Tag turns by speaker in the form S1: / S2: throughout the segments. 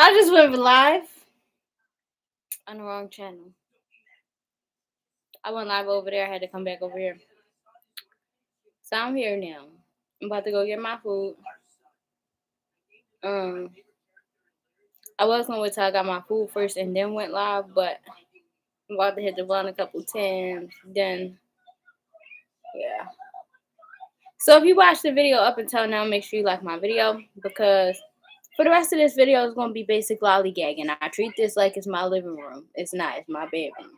S1: I just went live on the wrong channel. I went live over there. I had to come back over here. So I'm here now. I'm about to go get my food. I was gonna wait till I got my food first and then went live, but I'm about to hit the button a couple times. Then, yeah. So if you watched the video up until now, make sure you like my video, because for the rest of this video, it's gonna be basic lollygagging. I treat this like it's my living room. It's not. It's my bedroom.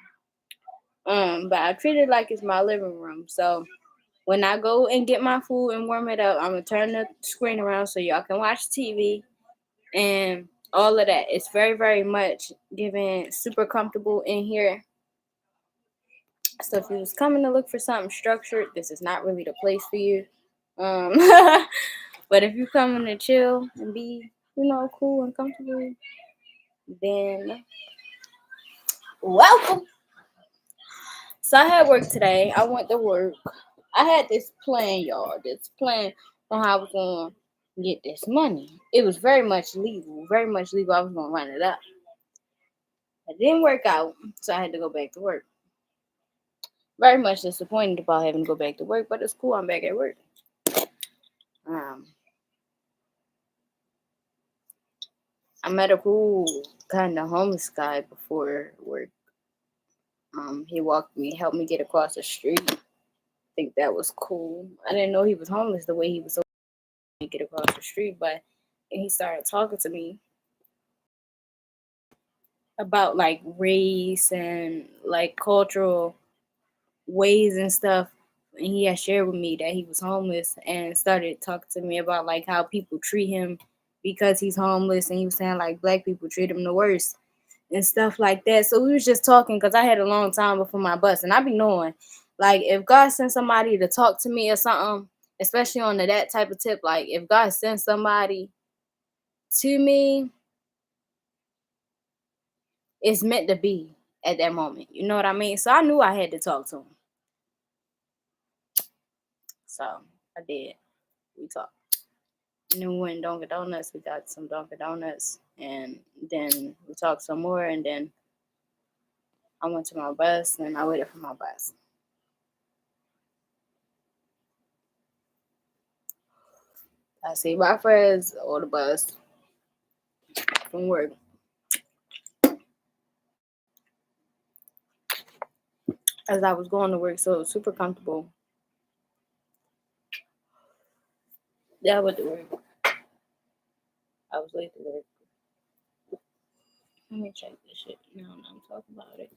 S1: But I treat it like it's my living room. So when I go and get my food and warm it up, I'm gonna turn the screen around so y'all can watch TV and all of that. It's very, very much giving super comfortable in here. So if you was coming to look for something structured, this is not really the place for you. But if you're coming to chill and be, cool and comfortable, then welcome. So I had work today. I went to work. I had this plan, y'all. This plan on how I was going to get this money. It was very much legal. Very much legal. I was going to run it up. It didn't work out, so I had to go back to work. Very much disappointed about having to go back to work, but it's cool. I'm back at work. I met a cool kind of homeless guy before work. He helped me get across the street. I think that was cool. I didn't know he was homeless the way he was so to get across the street, but he started talking to me about like race and like cultural ways and stuff. And he had shared with me that he was homeless and started talking to me about like how people treat him because he's homeless, and he was saying like black people treat him the worst and stuff like that. So we was just talking because I had a long time before my bus, and I be knowing like if God sends somebody to talk to me or something, especially on that type of tip, like if God sends somebody to me, it's meant to be at that moment. You know what I mean? So I knew I had to talk to him. So I did. We talked. And then we went Dunkin' Donuts. We got some Dunkin' Donuts. And then we talked some more. And then I went to my bus and I waited for my bus. I see my friends on the bus from work. As I was going to work, so it was super comfortable. Yeah, I went to work. I was late to work. Let me check this shit. No, I'm talking about it.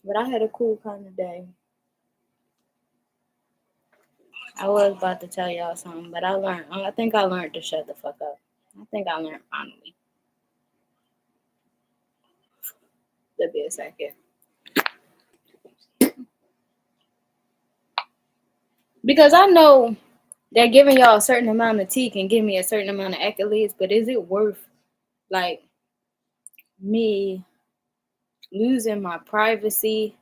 S1: But I had a cool kind of day. I was about to tell y'all something, but I think I learned to shut the fuck up. I think I learned finally. There'll be a second. Because I know that giving y'all a certain amount of tea can give me a certain amount of accolades, but is it worth like me losing my privacy?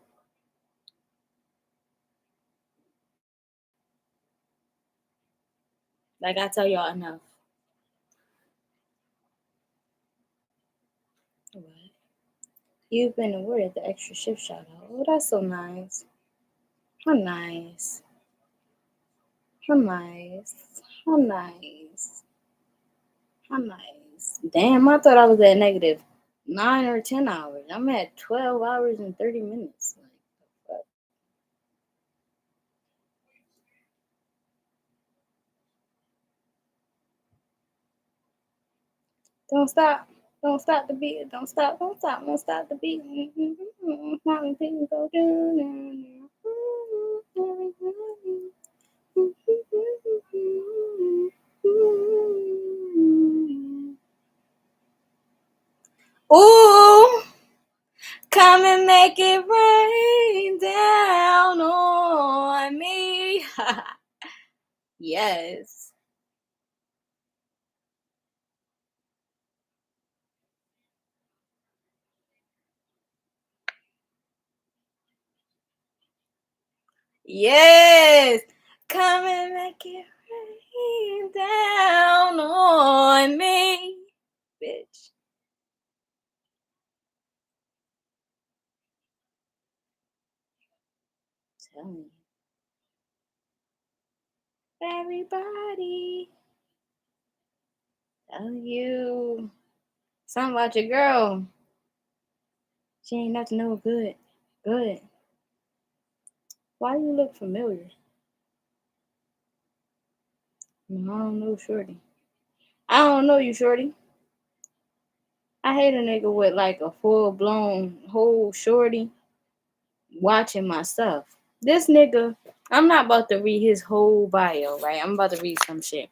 S1: Like I tell y'all enough. What? You've been awarded the extra shift shout out. Oh, that's so nice. How nice. How nice. How nice. How nice. Damn, I thought I was at negative 9 or 10 hours. I'm at 12 hours and 30 minutes. Like, the fuck? Don't stop. Don't stop the beat. Don't stop. Don't stop. Don't stop the beat. Mountain people go down. Ooh, come and make it rain down on me. Yes. Yes. Come and make it rain down on me. Everybody tell you something about your girl. She ain't nothing no good. Good. Why you look familiar? No, I don't know, shorty. I don't know you, shorty. I hate a nigga with like a full blown whole shorty watching my stuff. This nigga, I'm not about to read his whole bio, right? I'm about to read some shit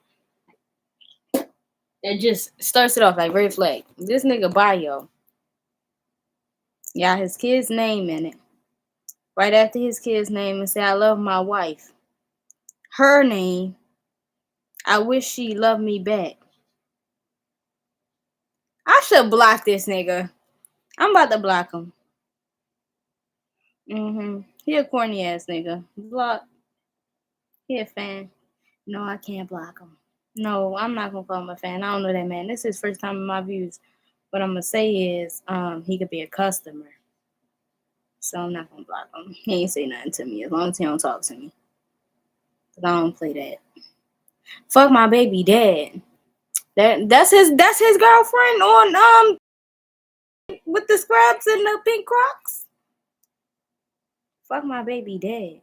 S1: that just starts it off like red flag. This nigga bio, got his kid's name in it. Right after his kid's name, and say, I love my wife. Her name, I wish she loved me back. I should block this nigga. I'm about to block him. He a corny ass nigga. Block. He a fan. No, I can't block him. No, I'm not gonna call him a fan. I don't know that man. This is his first time in my views. What I'm gonna say is, he could be a customer. So I'm not gonna block him. He ain't say nothing to me as long as he don't talk to me. Cause I don't play that. Fuck my baby dad. That's his girlfriend on with the scrubs and the pink Crocs. Fuck my baby dad.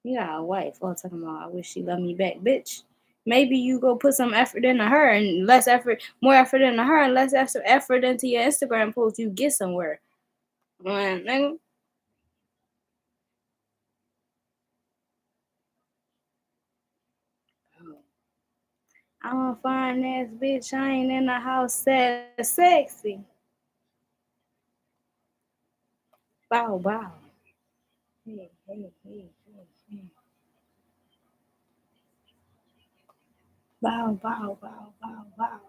S1: You got a wife. Oh, talking about I wish she loved me back, bitch. Maybe you go put some effort into her and less effort, more effort into her and less effort into your Instagram post. You get somewhere. Man, nigga. I'm a fine ass bitch. I ain't in the house that sexy. Bow, bow. Hey, hey, hey, hey, hey. Bow, bow, bow, bow, bow.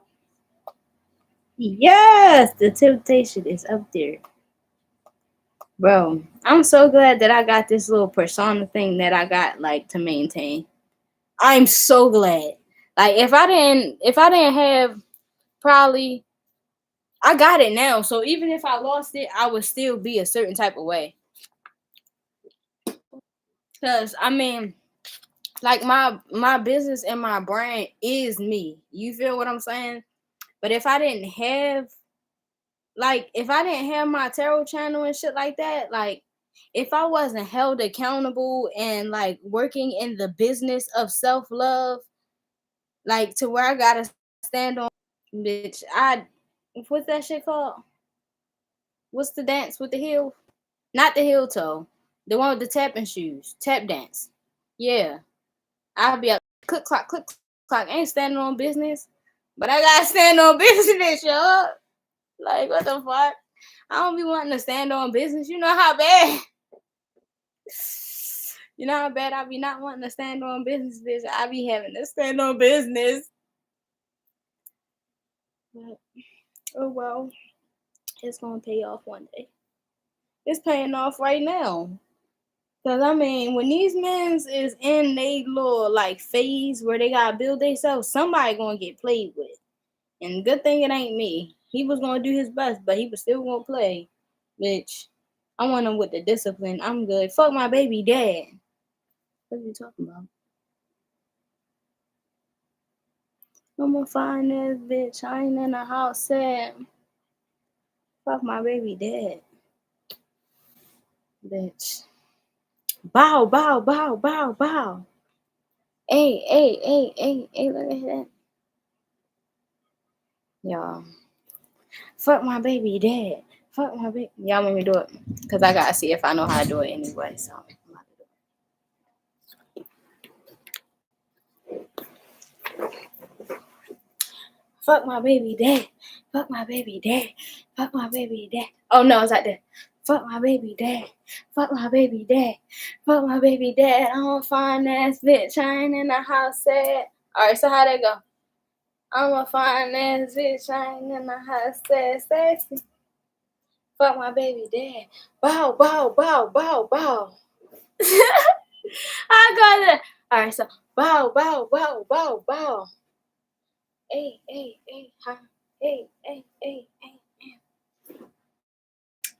S1: Yes, the temptation is up there. Bro, I'm so glad that I got this little persona thing that I got like to maintain. I'm so glad. Like if I didn't have probably I got it now. So even if I lost it, I would still be a certain type of way. Cause I mean, like my business and my brand is me. You feel what I'm saying? But if I didn't have my tarot channel and shit like that, like if I wasn't held accountable and like working in the business of self-love, like to where I gotta stand on, bitch, what's that shit called? What's the dance with the heel? Not the heel toe. The one with the tapping shoes. Tap dance. Yeah. I'll be up click clock, click clock. I ain't standing on business. But I gotta stand on business, yo. Like what the fuck? I don't be wanting to stand on business. You know how bad. You know how bad I be not wanting to stand on business, bitch. I be having to stand on business. But, oh well. It's gonna pay off one day. It's paying off right now. Cause I mean, when these men's is in they little like phase where they gotta build themselves, somebody gonna get played with. And good thing it ain't me. He was gonna do his best, but he was still gonna play. Bitch, I want him with the discipline. I'm good. Fuck my baby dad. What are you talking about? I'm gonna find this bitch. I ain't in the house sad. Fuck my baby dad. Bitch. Bow, bow, bow, bow, bow. Hey, hey, hey, hey, hey, look at that. Y'all. Fuck my baby dad. Fuck my baby. Y'all want me to do it? Because I gotta see if I know how to do it anyway. So I'm about to do it. Fuck my baby dad. Fuck my baby dad. Fuck my baby dad. Oh no, it's like that. Fuck my baby dad. Fuck my baby dad. Fuck my baby dad. I don't find ass bitch. I ain't in the house sad. Alright, so how that go? I'm a fine ass bitch. I ain't in the house sad. Sexy. Fuck my baby dad. Bow, bow, bow, bow, bow. I got it. Alright, so bow, bow, bow, bow, bow. Hey, hey, hey, ha. Hey, hey, hey, hey, hey.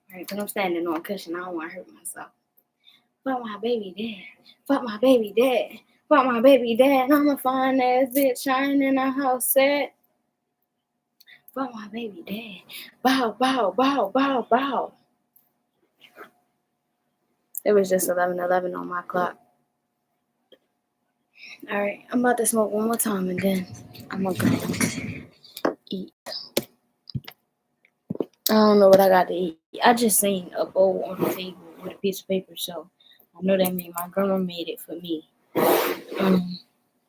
S1: Alright, but I'm standing on a cushion. I don't want to hurt myself. Fuck my baby dad. Fuck my baby dad. Fuck my baby dad. I'm a fine ass bitch. I ain't in a house set. Fuck my baby dad. Bow, bow, bow, bow, bow. It was just 11:11 on my clock. Alright, I'm about to smoke one more time and then I'm gonna go eat. I don't know what I got to eat. I just seen a bowl on the table with a piece of paper, so I know that means my grandma made it for me.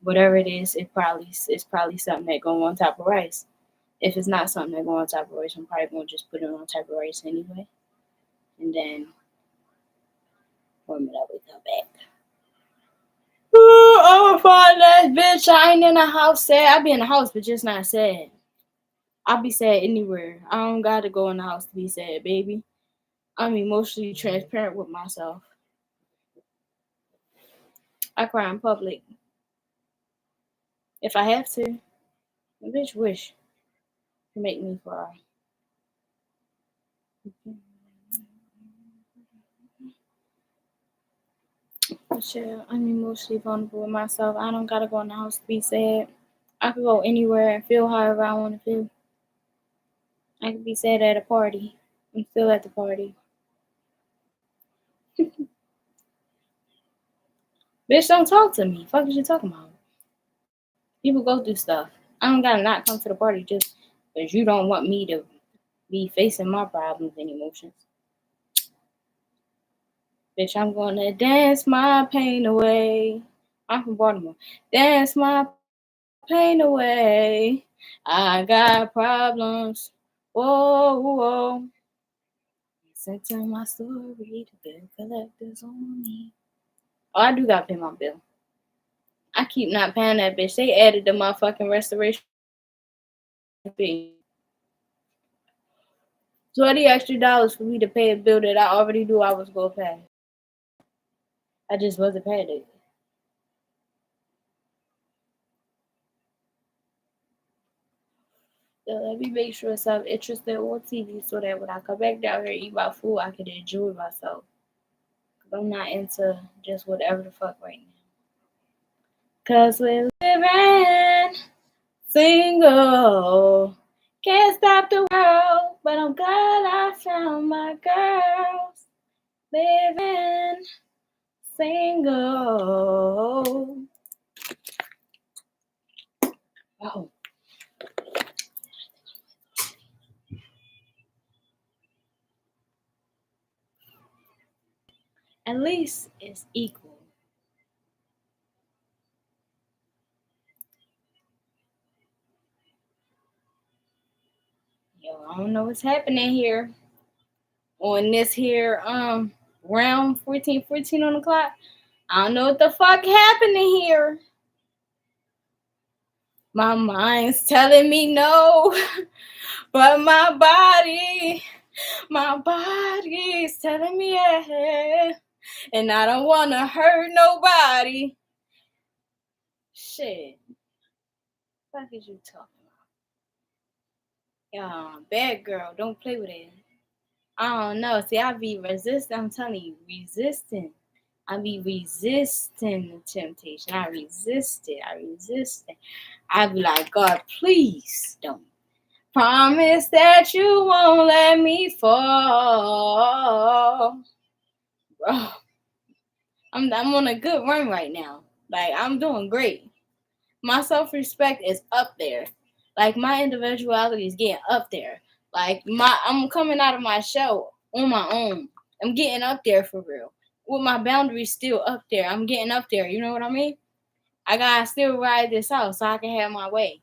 S1: Whatever it is, it's probably something that go on top of rice. If it's not something that go on top of rice, I'm probably gonna just put it on top of rice anyway, and then warm it up and come back. I'm a fine ass bitch. I ain't in a house sad. I be in the house, but just not sad. I be sad anywhere. I don't gotta go in the house to be sad, baby. I'm emotionally transparent with myself. I cry in public if I have to. A bitch wish to make me cry. But yeah, I'm emotionally vulnerable with myself. I don't gotta go in the house to be sad. I could go anywhere and feel however I want to feel. I could be sad at a party and still at the party. Bitch, don't talk to me. Fuck is you talking about? People go through stuff. I don't gotta not come to the party just because you don't want me to be facing my problems and emotions. Bitch, I'm gonna dance my pain away. I'm from Baltimore. Dance my pain away. I got problems. Whoa, whoa. Listen to my story. The bill collectors on me. Oh, I do gotta pay my bill. I keep not paying that bitch. They added the motherfucking restoration fee. $20 extra for me to pay a bill that I already knew I was gonna pay. I just wasn't paying it. So let me make sure I'm interested on TV so that when I come back down here and eat my food, I can enjoy myself. Cause I'm not into just whatever the fuck right now. Cause we're living single. Can't stop the world, but I'm glad I found my girls. Living single. Oh. At least it's equal. Yo, I don't know what's happening here on this here round 14 on the clock. I don't know what the fuck happening here. My mind's telling me no, but my body's telling me yeah. And I don't want to hurt nobody. Shit. What the fuck is you talking about? Bad girl, don't play with it. I don't know. See, I be resisting. I'm telling you, resisting. I be resisting the temptation. I resist it. I be like, God, please don't. Promise that you won't let me fall. Bro, I'm on a good run right now. Like, I'm doing great. My self-respect is up there. Like, my individuality is getting up there. Like, I'm coming out of my shell on my own. I'm getting up there for real. With my boundaries still up there. I'm getting up there. You know what I mean? I gotta still ride this out so I can have my way.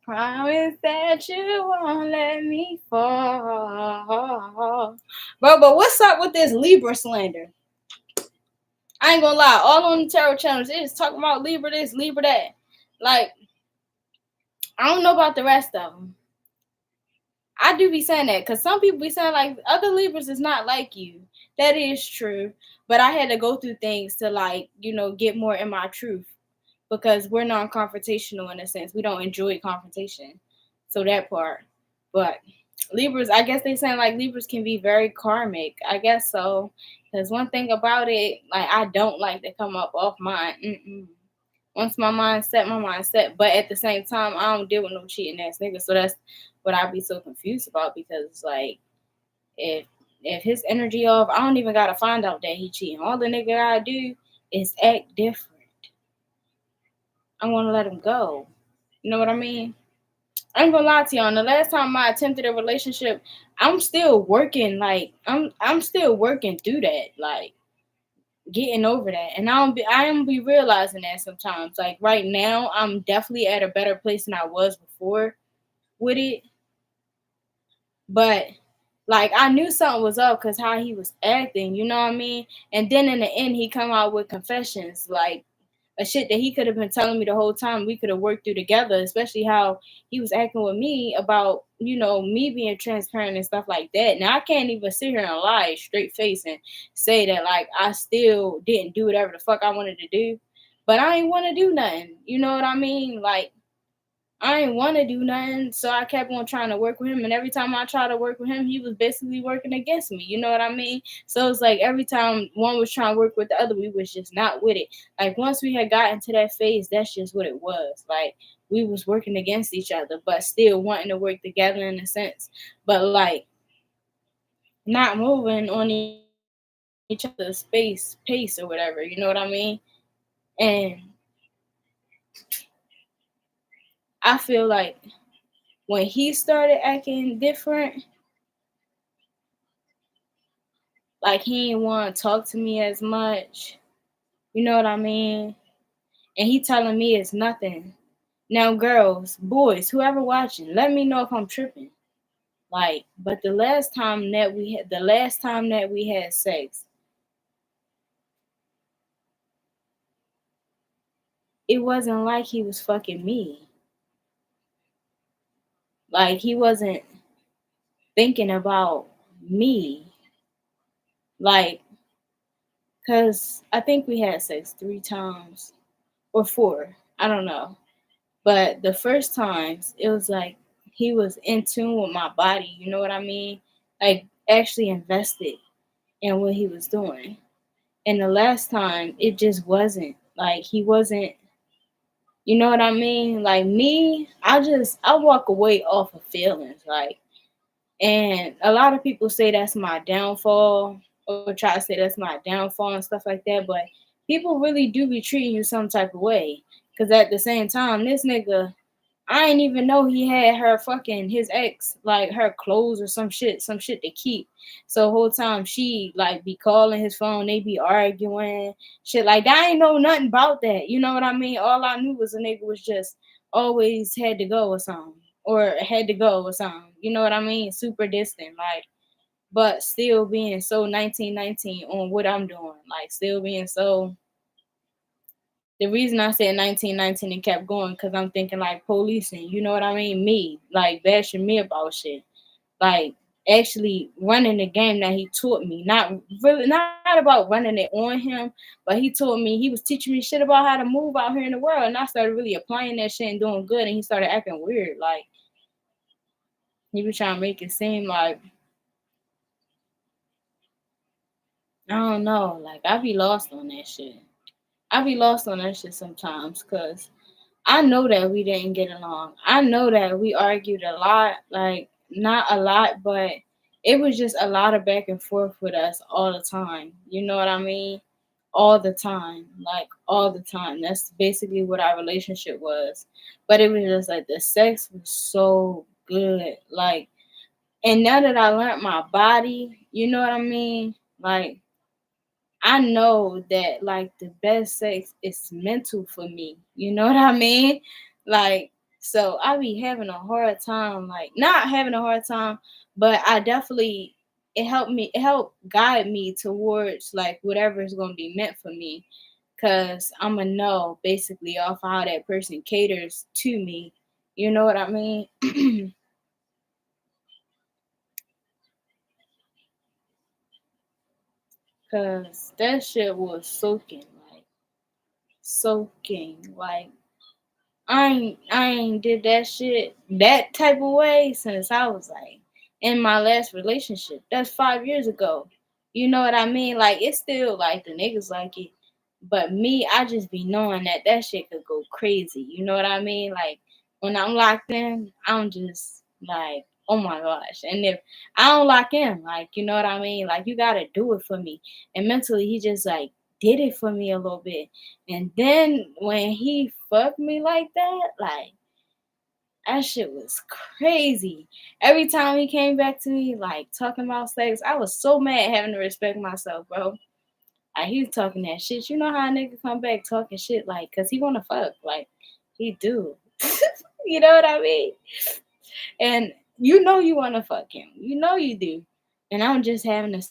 S1: Promise that you won't let me fall. Bro, but what's up with this Libra slander? I ain't gonna lie. All on the tarot channels, they just talking about Libra this, Libra that. Like, I don't know about the rest of them. I do be saying that because some people be saying like other Libras is not like you. That is true. But I had to go through things to like, get more in my truth because we're non-confrontational in a sense. We don't enjoy confrontation. So that part. But Libras, I guess they saying like Libras can be very karmic. I guess so. Because one thing about it, like I don't like to come up off mine. Once my mind set, my mind set. But at the same time, I don't deal with no cheating ass niggas. So that's what I be so confused about, because like if his energy off, I don't even gotta find out that he cheating. All the nigga gotta do is act different. I wanna let him go. You know what I mean? I ain't gonna lie to y'all. The last time I attempted a relationship, I'm still working. Like I'm still working through that. Like getting over that, and I am be realizing that sometimes. Like right now, I'm definitely at a better place than I was before with it. But like I knew something was up because how he was acting. You know what I mean? And then in the end, he come out with confessions like a shit that he could have been telling me the whole time. We could have worked through together, especially how he was acting with me about, me being transparent and stuff like that. Now I can't even sit here and lie straight face and say that like I still didn't do whatever the fuck I wanted to do. But I ain't want to do nothing. You know what I mean? Like I ain't want to do nothing, so I kept on trying to work with him. And every time I tried to work with him, he was basically working against me. You know what I mean? So it's like every time one was trying to work with the other, we was just not with it. Like once we had gotten to that phase, that's just what it was. Like we was working against each other, but still wanting to work together in a sense. But like not moving on each other's pace or whatever. You know what I mean? And I feel like when he started acting different, like he didn't want to talk to me as much. You know what I mean? And he telling me it's nothing. Now, girls, boys, whoever watching, let me know if I'm tripping. Like, but the last time that we had sex, it wasn't like he was fucking me. Like he wasn't thinking about me. Like, cause I think we had sex 3 times or 4. I don't know. But the first times, it was like he was in tune with my body. You know what I mean? Like actually invested in what he was doing. And the last time, it just wasn't. Like he wasn't. You know what I mean? Like me, I walk away off of feelings. Like, and a lot of people say that's my downfall, or try to say that's my downfall and stuff like that. But people really do be treating you some type of way. Cause at the same time, this nigga, I didn't even know he had her fucking his ex, like her clothes or some shit to keep. So the whole time she like be calling his phone, they be arguing, shit like that. I ain't know nothing about that. You know what I mean? All I knew was a nigga was just always had to go or something. Or had to go or something. You know what I mean? Super distant, like, but still being so 1919 on what I'm doing. Like still being so, the reason I said 1919 and kept going, because I'm thinking like policing, you know what I mean? Me, like bashing me about shit. Like actually running the game that he taught me. Not about running it on him, but he taught me, he was teaching me shit about how to move out here in the world. And I started really applying that shit and doing good, and he started acting weird. Like he was trying to make it seem like, I don't know, like I be lost on that shit. I be lost on that shit sometimes, because I know that we didn't get along. I know that we argued a lot, like not a lot, but it was just a lot of back and forth with us all the time. You know what I mean? All the time, like all the time. That's basically what our relationship was. But it was just like the sex was so good. Like, and now that I learned my body, you know what I mean? Like, I know that like the best sex is mental for me. You know what I mean? Like, so I be having a hard time, like not having a hard time, but I definitely, it helped guide me towards like whatever is gonna be meant for me. Cause I'ma know basically off how that person caters to me. You know what I mean? Cause that shit was soaking. Like I ain't did that shit that type of way since I was like in my last relationship. That's 5 years ago. You know what I mean? Like it's still like the niggas like it. But me, I just be knowing that that shit could go crazy. You know what I mean? Like when I'm locked in, I'm just like, oh my gosh. And if I don't lock in, like, you know what I mean? Like you gotta do it for me. And mentally he just like did it for me a little bit. And then when he fucked me like that, like that shit was crazy. Every time he came back to me, like talking about sex, I was so mad having to respect myself, bro. Like he was talking that shit. You know how a nigga come back talking shit, like, cause he wanna fuck, like he do. You know what I mean? And you know you wanna fuck him. You know you do. And I'm just having to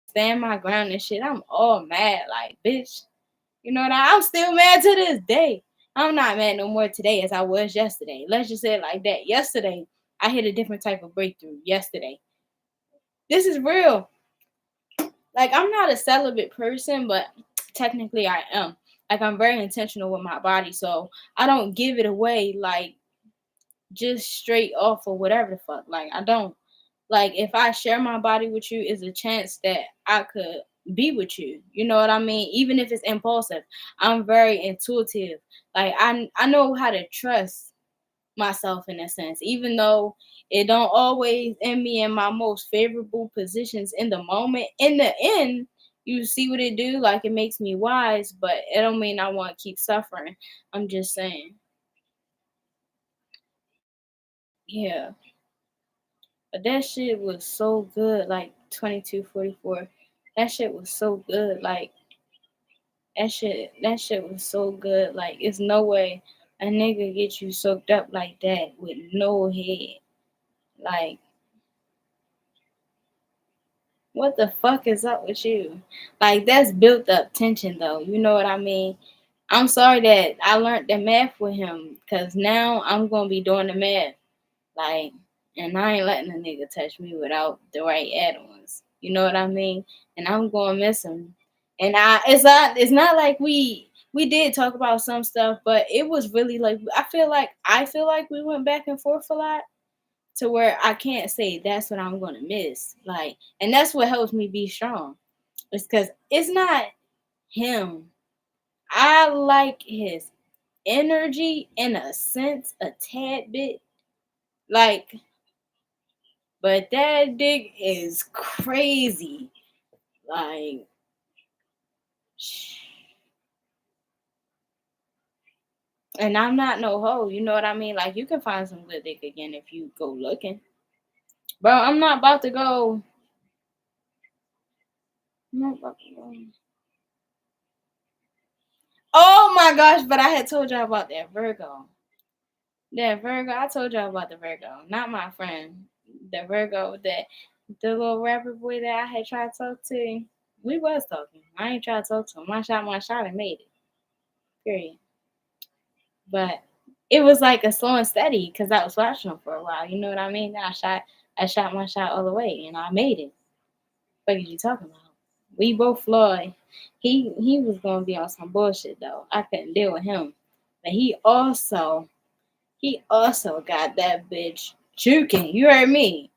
S1: stand my ground and shit. I'm all mad, like, bitch. You know what I'm still mad to this day. I'm not mad no more today as I was yesterday. Let's just say it like that. Yesterday, I hit a different type of breakthrough. Yesterday. This is real. Like, I'm not a celibate person, but technically I am. Like, I'm very intentional with my body, so I don't give it away, like, just straight off or whatever the fuck. Like, I don't. Like, if I share my body with you, is a chance that I could be with you. You know what I mean? Even if it's impulsive, I'm very intuitive. Like, I know how to trust myself in a sense, even though it don't always end me in my most favorable positions in the moment. In the end, you see what it do. Like, it makes me wise, but it don't mean I want to keep suffering. I'm just saying, yeah. But that shit was so good, like 2244. That shit was so good. Like that shit was so good. Like it's no way a nigga get you soaked up like that with no head. Like what the fuck is up with you? Like that's built up tension though. You know what I mean? I'm sorry that I learned the math with him because now I'm gonna be doing the math. Like, and I ain't letting a nigga touch me without the right add-ons. You know what I mean? And I'm gonna miss him. And it's not like we did talk about some stuff, but it was really like I feel like we went back and forth a lot to where I can't say that's what I'm gonna miss. Like, and that's what helps me be strong. It's because it's not him. I like his energy in a sense, a tad bit. Like, but that dick is crazy. Like, and I'm not no hoe. You know what I mean? Like, you can find some good dick again if you go looking. Bro, I'm not about to go. I'm not about to go. Oh my gosh, but I had told y'all about that Virgo. That Virgo, I told y'all about the Virgo. Not my friend. The Virgo that the little rapper boy that I had tried to talk to. We was talking. I ain't tried to talk to him. My shot, and made it. Period. But it was like a slow and steady because I was watching him for a while. You know what I mean? Then I shot my shot all the way and I made it. What are you talking about? We both flawed. He was gonna be on some bullshit though. I couldn't deal with him. But he also got that bitch juking. You heard me.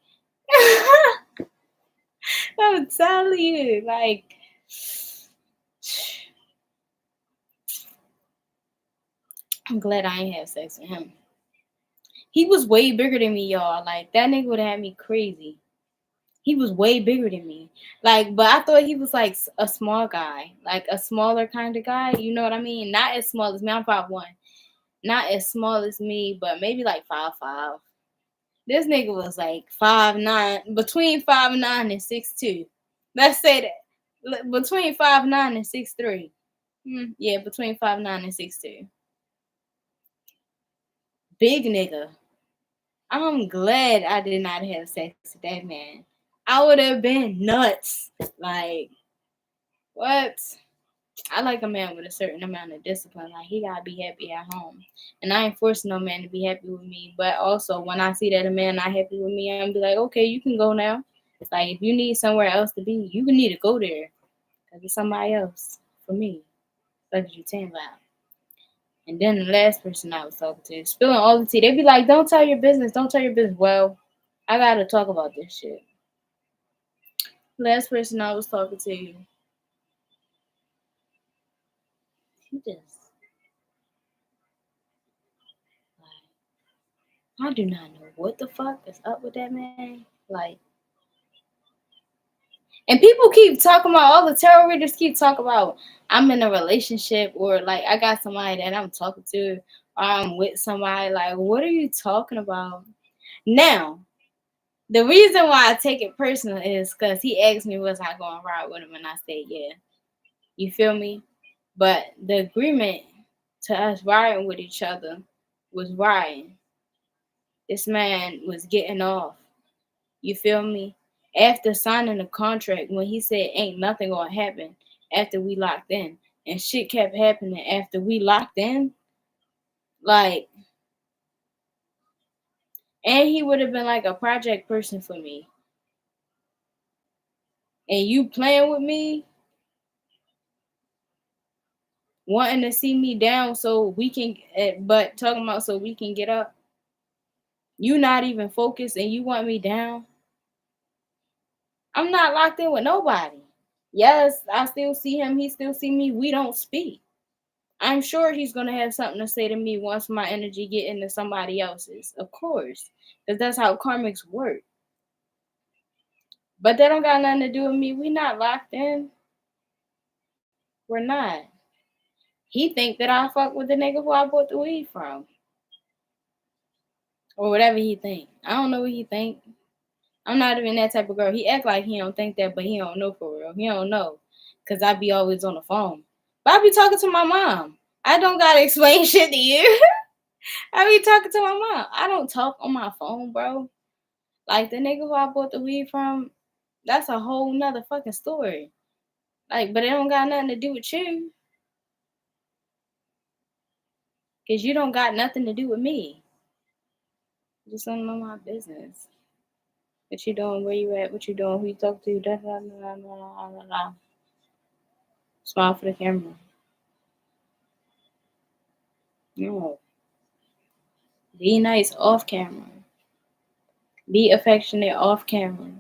S1: I'm telling you, like I'm glad I ain't have sex with him. He was way bigger than me, y'all. Like that nigga would have had me crazy. He was way bigger than me. Like, but I thought he was like a small guy, like a smaller kind of guy. You know what I mean? Not as small as me. I'm 5'1". Not as small as me, but maybe like 5'5". This nigga was like 5'9", between 5'9" and 6'2". Let's say that between 5'9" and 6'3". Yeah, between 5'9" and 6'2". Big nigga. I'm glad I did not have sex with that man. I would have been nuts. Like, what? I like a man with a certain amount of discipline. Like, he gotta be happy at home. And I ain't forcing no man to be happy with me. But also, when I see that a man not happy with me, I'm be like, okay, you can go now. Like, if you need somewhere else to be, you need to go there. Because it's somebody else for me. Like you saying loud. And then the last person I was talking to, spilling all the tea. They be like, don't tell your business. Don't tell your business. Well, I gotta talk about this shit. Last person I was talking to, he just like, I do not know what the fuck is up with that man. Like, and people keep talking about, all the tarot readers keep talking about I'm in a relationship, or like I got somebody that I'm talking to, or I'm with somebody. Like, what are you talking about? Now, the reason why I take it personal is because he asked me was I going to ride with him, and I said yeah. You feel me? But the agreement to us riding with each other was riding. This man was getting off. You feel me? After signing the contract, when he said ain't nothing gonna happen after we locked in, and shit kept happening after we locked in, like, and he would have been like a project person for me. And you playing with me, wanting to see me down so we can, but talking about so we can get up. You not even focused and you want me down. I'm not locked in with nobody. Yes, I still see him. He still see me. We don't speak. I'm sure he's gonna have something to say to me once my energy get into somebody else's, of course, because that's how karmics work. But that don't got nothing to do with me. We not locked in. We're not. He think that I fuck with the nigga who I bought the weed from, or whatever he think. I don't know what he think. I'm not even that type of girl. He act like he don't think that, but he don't know for real. He don't know, cause I be always on the phone. But I be talking to my mom. I don't gotta explain shit to you. I be talking to my mom. I don't talk on my phone, bro. Like the nigga who I bought the weed from, that's a whole nother fucking story. Like, but it don't got nothing to do with you. Cause you don't got nothing to do with me. Just don't know my business. What you doing? Where you at? What you doing? Who you talk to? Da da da da da da da. Smile for the camera. No. Be nice off camera. Be affectionate off camera.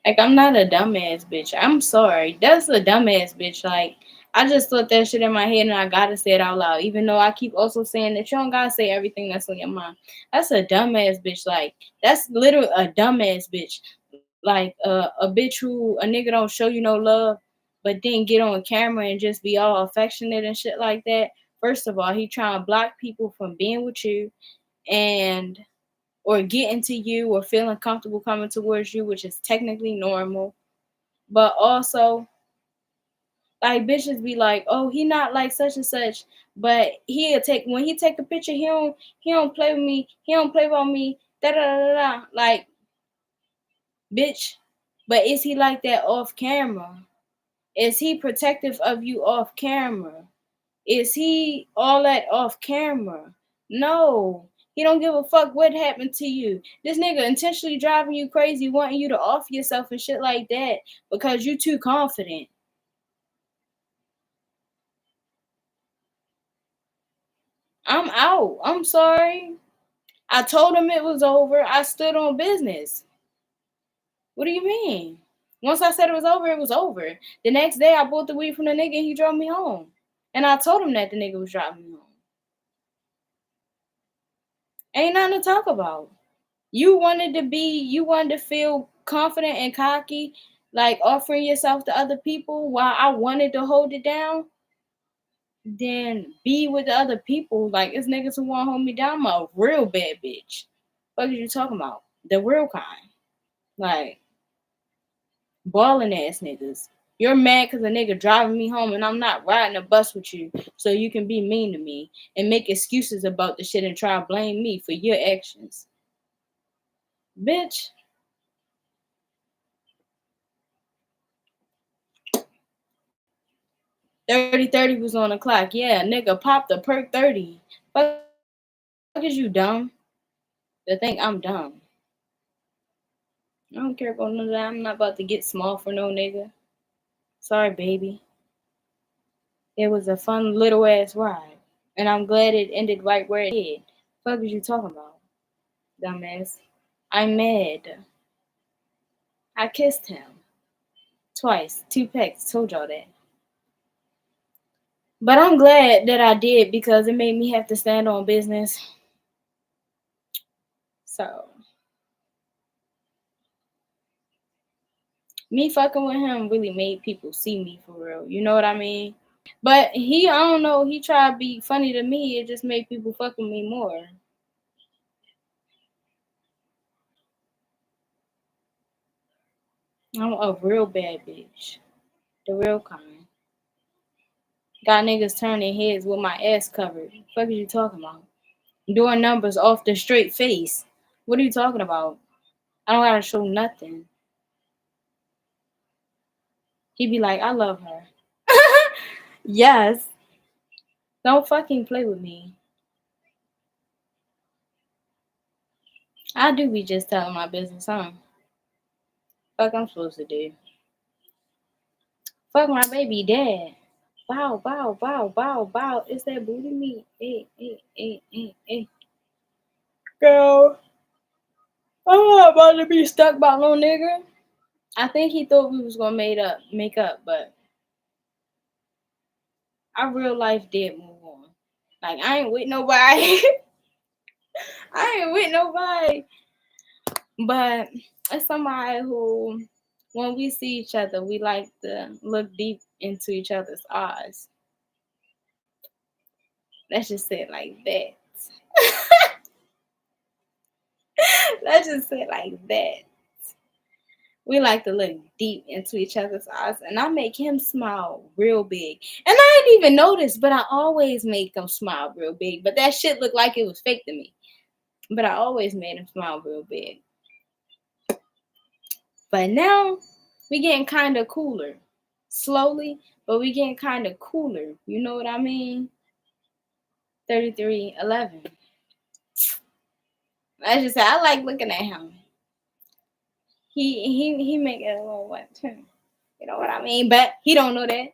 S1: Like, I'm not a dumbass bitch. I'm sorry. That's a dumbass bitch. Like, I just thought that shit in my head and I gotta say it out loud. Even though I keep also saying that you don't gotta say everything that's on your mind. That's a dumbass bitch. Like, that's literally a dumbass bitch. Like, a bitch who a nigga don't show you no love, but then get on camera and just be all affectionate and shit like that. First of all, he trying to block people from being with you, and or getting to you or feeling comfortable coming towards you, which is technically normal. But also, like, bitches be like, oh, he not like such and such, but he'll take, when he take a picture, he don't play with me, he don't play about me, da da da da. Like, bitch, but is he like that off camera? Is he protective of you off camera? Is he all that off camera? No. He don't give a fuck what happened to you. This nigga intentionally driving you crazy, wanting you to off yourself and shit like that because you too confident. I'm out. I'm sorry. I told him it was over. I stood on business. What do you mean? Once I said it was over, it was over. The next day I bought the weed from the nigga and he drove me home. And I told him that the nigga was driving me home. Ain't nothing to talk about. You wanted to feel confident and cocky, like offering yourself to other people while I wanted to hold it down. Then be with the other people. Like, it's niggas who want to hold me down. I'm a real bad bitch. What are you talking about? The real kind. Like, balling ass niggas. You're mad because a nigga driving me home and I'm not riding a bus with you so you can be mean to me and make excuses about the shit and try to blame me for your actions. Bitch. 30 was on the clock. Yeah, nigga popped a perk 30. Fuck is you dumb? To think I'm dumb. I don't care about none of that. I'm not about to get small for no nigga. Sorry, baby. It was a fun little ass ride. And I'm glad it ended right where it did. Fuck is you talking about, dumbass? I'm mad. I kissed him twice, 2 pecks. Told y'all that. But I'm glad that I did because it made me have to stand on business. So me fucking with him really made people see me for real. You know what I mean? But I don't know, he tried to be funny to me. It just made people fuck with me more. I'm a real bad bitch. The real kind. Got niggas turning heads with my ass covered. Fuck is you talking about? Doing numbers off the straight face. What are you talking about? I don't gotta show nothing. He be like, I love her. Yes. Don't fucking play with me. I do be just telling my business, huh? Fuck I'm supposed to do. Fuck my baby dad. Bow, bow, bow, bow, bow. It's that booty meat. Hey, hey, hey, hey, hey. Girl, I'm not about to be stuck by no nigga. I think he thought we was gonna make up, but our real life did move on. Like I ain't with nobody. I ain't with nobody. But it's somebody who, when we see each other, we like to look deep into each other's eyes. Let's just say it like that. Let's just say it like that. We like to look deep into each other's eyes, and I make him smile real big. And I didn't even notice, but I always make him smile real big. But that shit looked like it was fake to me. But I always made him smile real big. But now we getting kind of cooler, slowly, but we getting kind of cooler. You know what I mean? 3311. I just say I like looking at him. He make it a little wet too. You know what I mean? But he don't know that.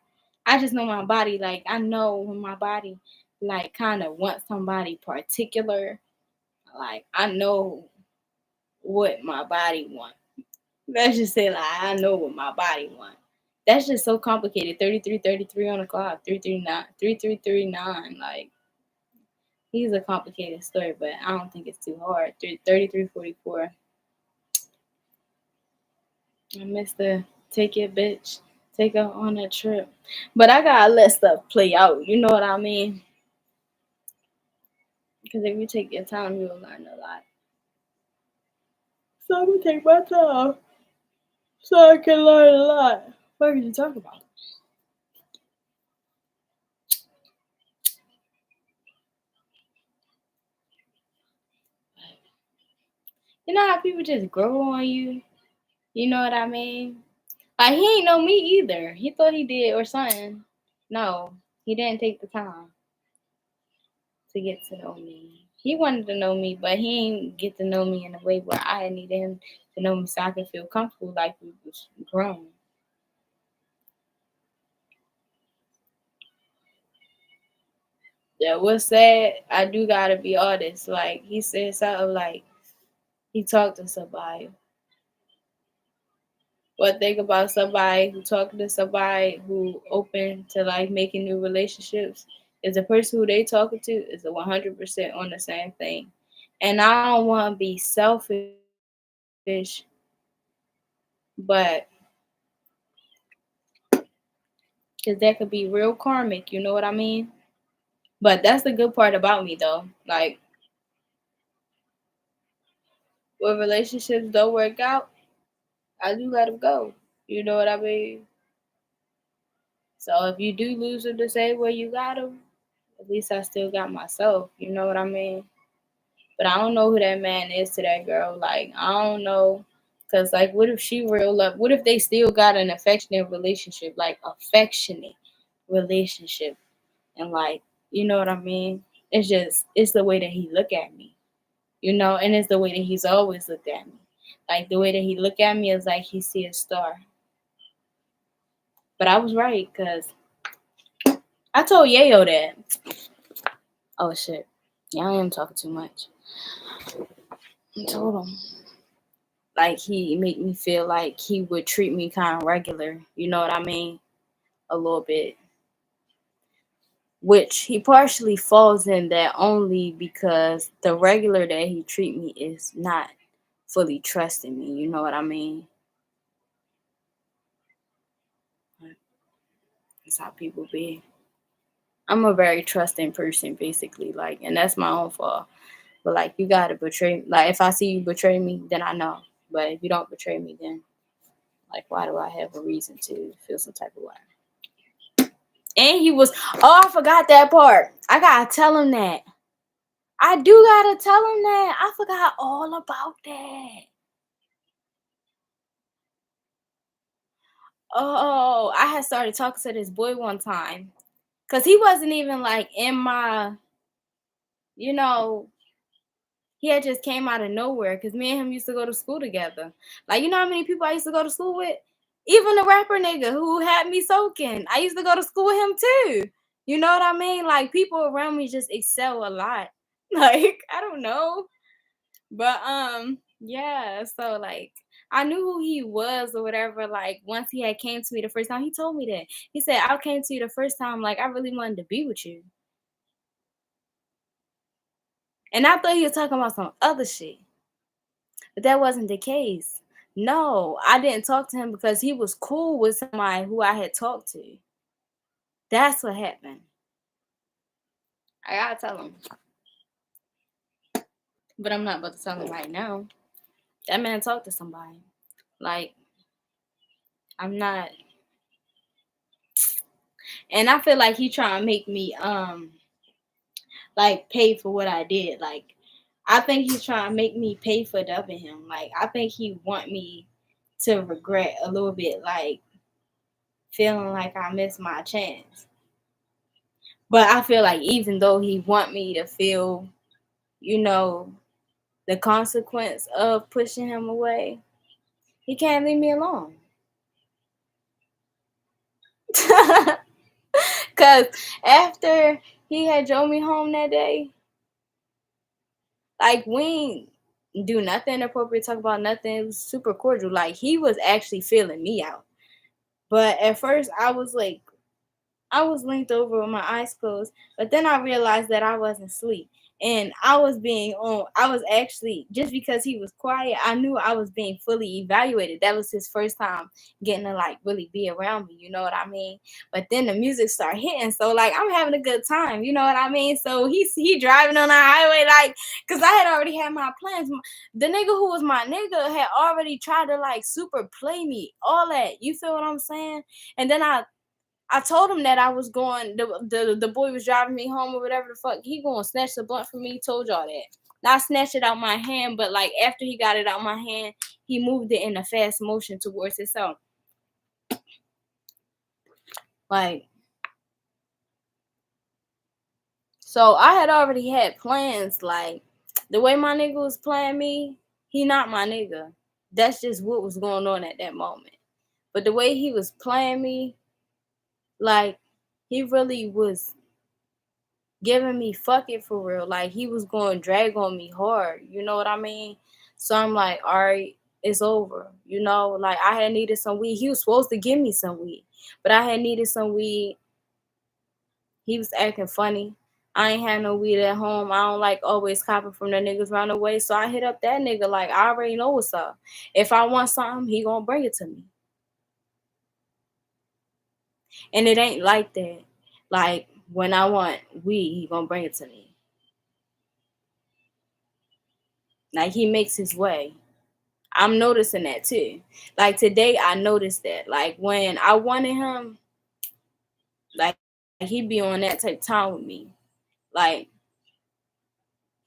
S1: I just know my body. Like I know when my body like kind of wants somebody particular. Like I know what my body wants. Let's just say like I know what my body wants. That's just so complicated. 3333 on the clock. 339 3339. Like he's a complicated story, but I don't think it's too hard. 3344. I missed the take it, bitch. Take her on a trip. But I gotta let stuff play out. You know what I mean? Because if you take your time, you'll learn a lot. So I'm gonna take my time so I can learn a lot. What are you talking about? You know how people just grow on you? You know what I mean? Like he ain't know me either. He thought he did or something. No, he didn't take the time to get to know me. He wanted to know me, but he ain't get to know me in a way where I needed him to know me so I could feel comfortable like we was grown. Yeah, what's sad, I do gotta be honest. Like he said something like he talked to somebody. But think about somebody who talking to somebody who open to like making new relationships is the person who they talking to is a 100% on the same thing. And I don't want to be selfish, but because that could be real karmic, you know what I mean? But that's the good part about me though. Like when relationships don't work out, I do let them go. You know what I mean? So if you do lose them the same way you got them, at least I still got myself. You know what I mean? But I don't know who that man is to that girl. Like I don't know, cause like what if she real love? What if they still got an affectionate relationship, like affectionate relationship, and like you know what I mean? It's the way that he look at me, you know, and it's the way that he's always looked at me. Like the way that he look at me is like he see a star. But I was right, cause I told Yayo that. Oh shit. Yeah, I am talking too much. I told him. Like, he make me feel like he would treat me kind of regular. You know what I mean? A little bit. Which he partially falls in that only because the regular that he treat me is not fully trusting me. You know what I mean? That's how people be. I'm a very trusting person, basically. Like, and that's my own fault. But like, you gotta betray. Like, if I see you betray me, then I know. But if you don't betray me, then like, why do I have a reason to feel some type of way? And he was. Oh, I forgot that part. I gotta tell him that. I do gotta tell him that. I forgot all about that. Oh, I had started talking to this boy one time. Cause he wasn't even like in my, you know, he had just came out of nowhere because me and him used to go to school together. Like, you know how many people I used to go to school with? Even the rapper nigga who had me soaking. I used to go to school with him too. You know what I mean? Like, people around me just excel a lot. Like, I don't know. But yeah, so like I knew who he was or whatever. Like, once he had came to me the first time, he told me that. He said, I came to you the first time, like, I really wanted to be with you. And I thought he was talking about some other shit. But that wasn't the case. No, I didn't talk to him because he was cool with somebody who I had talked to. That's what happened. I gotta tell him. But I'm not about to tell him right now. That man talked to somebody. Like, I'm not. And I feel like he trying to make me like pay for what I did. Like, I think he's trying to make me pay for dubbing him. Like, I think he want me to regret a little bit, like feeling like I missed my chance. But I feel like even though he want me to feel, you know, the consequence of pushing him away, he can't leave me alone. Cause after he had drove me home that day, like, we ain't do nothing inappropriate, talk about nothing. It was super cordial. Like, he was actually feeling me out. But at first I was like, I was linked over with my eyes closed, but then I realized that I wasn't asleep. And I was actually, just because he was quiet, I knew I was being fully evaluated. That was his first time getting to like really be around me, you know what I mean? But then the music started hitting, so like I'm having a good time, you know what I mean? So he driving on the highway, like, cause I had already had my plans. The nigga who was my nigga had already tried to like super play me, all that. You feel what I'm saying? And then I told him that I was going. The boy was driving me home or whatever the fuck. He going to snatch the blunt from me. Told y'all that. Not snatch it out my hand, but like after he got it out my hand, he moved it in a fast motion towards himself. Like, so I had already had plans. Like, the way my nigga was playing me, he not my nigga. That's just what was going on at that moment. But the way he was playing me, like, he really was giving me fuck it for real. Like, he was going to drag on me hard. You know what I mean? So I'm like, all right, it's over. You know, like, I had needed some weed. He was supposed to give me some weed, but I had needed some weed. He was acting funny. I ain't had no weed at home. I don't like always copping from the niggas round the way. So I hit up that nigga like, I already know what's up. If I want something, he gonna bring it to me. And it ain't like that. Like, when I want weed, he gonna bring it to me. Like, he makes his way. I'm noticing that too. Like, today, I noticed that. Like, when I wanted him, like, he be on that type of time with me. Like,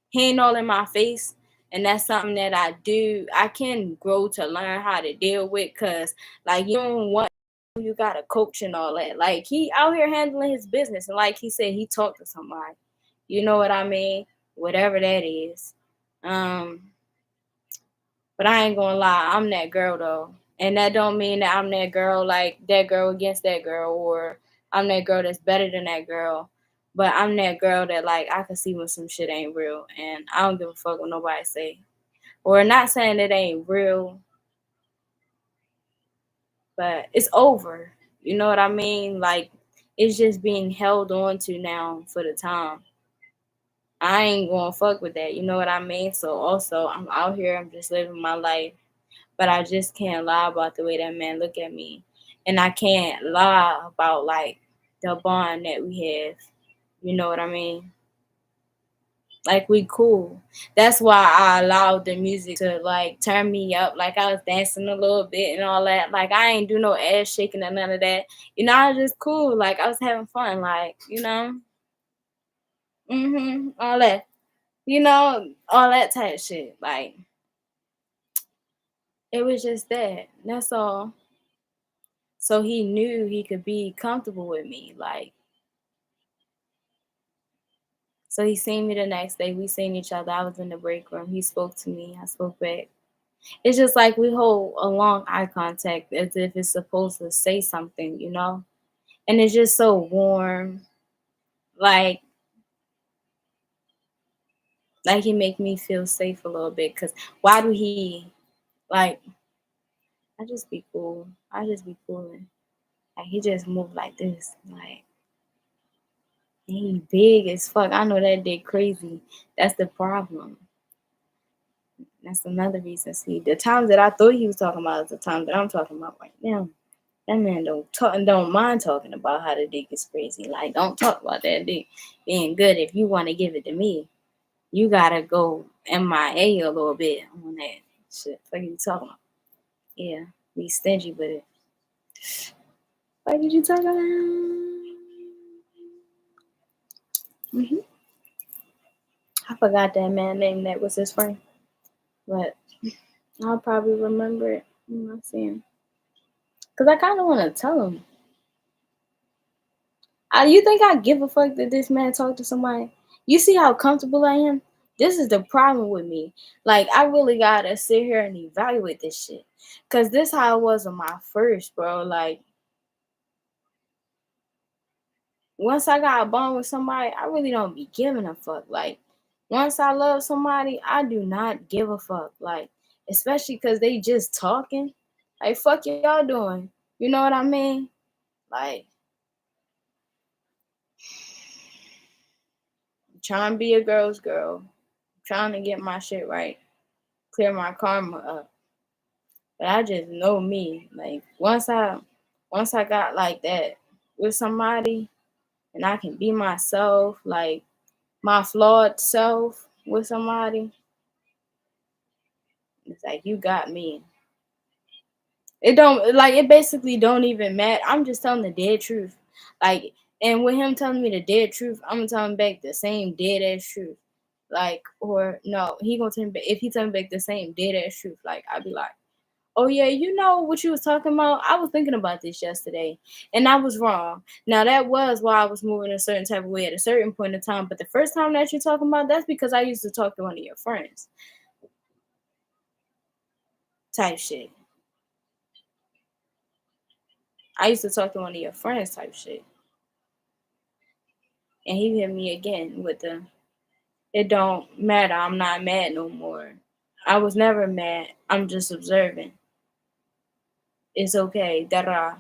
S1: he ain't all in my face. And that's something that I can grow to learn how to deal with. Cause like, you don't want, you gotta coach and all that. Like, he out here handling his business. And like he said, he talked to somebody. You know what I mean? Whatever that is. But I ain't gonna lie, I'm that girl though. And that don't mean that I'm that girl, like that girl against that girl, or I'm that girl that's better than that girl. But I'm that girl that like I can see when some shit ain't real, and I don't give a fuck what nobody say. Or not saying it ain't real, but it's over. You know what I mean? Like it's just being held on to now for the time. I ain't gonna fuck with that. You know what I mean? So also I'm out here, I'm just living my life. But I just can't lie about the way that man look at me. And I can't lie about like the bond that we have. You know what I mean? Like we cool. That's why I allowed the music to like turn me up. Like I was dancing a little bit and all that. Like I ain't do no ass shaking or none of that. You know, I was just cool. Like I was having fun. Like, you know. All that. You know, all that type shit. Like it was just that. That's all. So he knew he could be comfortable with me. Like so he seen me the next day. We seen each other. I was in the break room. He spoke to me. I spoke back. It's just like we hold a long eye contact as if it's supposed to say something, you know? And it's just so warm. Like he make me feel safe a little bit. Cause why do he like I just be cool. I just be cooling. Like he just move like this. Like he big as fuck. I know that dick crazy. That's the problem. That's another reason. See, the times that I thought he was talking about is the time that I'm talking about right now. That man don't mind talking about how the dick is crazy. Like, don't talk about that dick being good. If you want to give it to me, you gotta go MIA a little bit on that shit. What are you talking about? Yeah, be stingy with it. What did you talk about? I forgot that man name that was his friend, but I'll probably remember it when I see him. Cause I kind of want to tell him. You think I give a fuck that this man talked to somebody? You see how comfortable I am? This is the problem with me. Like, I really gotta sit here and evaluate this shit. Cause this how it was on my first, bro. Like, once I got a bond with somebody, I really don't be giving a fuck. Like, once I love somebody, I do not give a fuck. Like, especially cause they just talking. Like, fuck y'all doing. You know what I mean? Like, trying to be a girl's girl. Trying to get my shit right. Clear my karma up. But I just know me. Like once I got like that with somebody and I can be myself, like my flawed self with somebody, it's like you got me. It don't like it basically don't even matter. I'm just telling the dead truth. Like and with him telling me the dead truth, I'm gonna tell him back the same dead ass truth. Like or no, he gonna tell me back if he tell me back the same dead ass truth, like I'd be like, oh yeah, you know what you was talking about? I was thinking about this yesterday, and I was wrong. Now that was why I was moving a certain type of way at a certain point in time. But the first time that you're talking about, that's because I used to talk to one of your friends. Type shit. I used to talk to one of your friends type shit. And he hit me again with the it don't matter, I'm not mad no more. I was never mad. I'm just observing. It's okay, da da.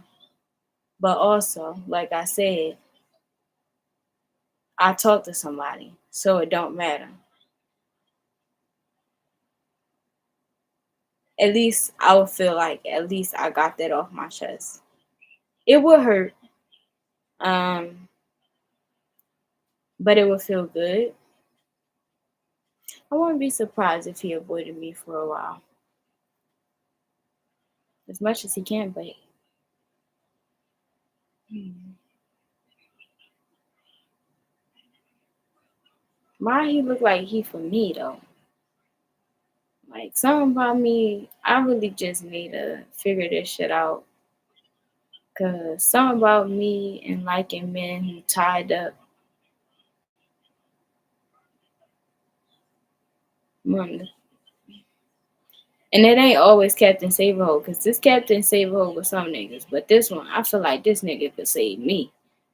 S1: But also, like I said, I talk to somebody, so it don't matter. At least I would feel like at least I got that off my chest. It would hurt, um, but it would feel good. I wouldn't be surprised if he avoided me for a while, as much as he can. But why he look like he for me though? Like something about me, I really just need to figure this shit out. Cause something about me and liking men who tied up. Mm, and it ain't always Captain Saberho, cause this Captain Saberho with some niggas, but this one, I feel like this nigga could save me.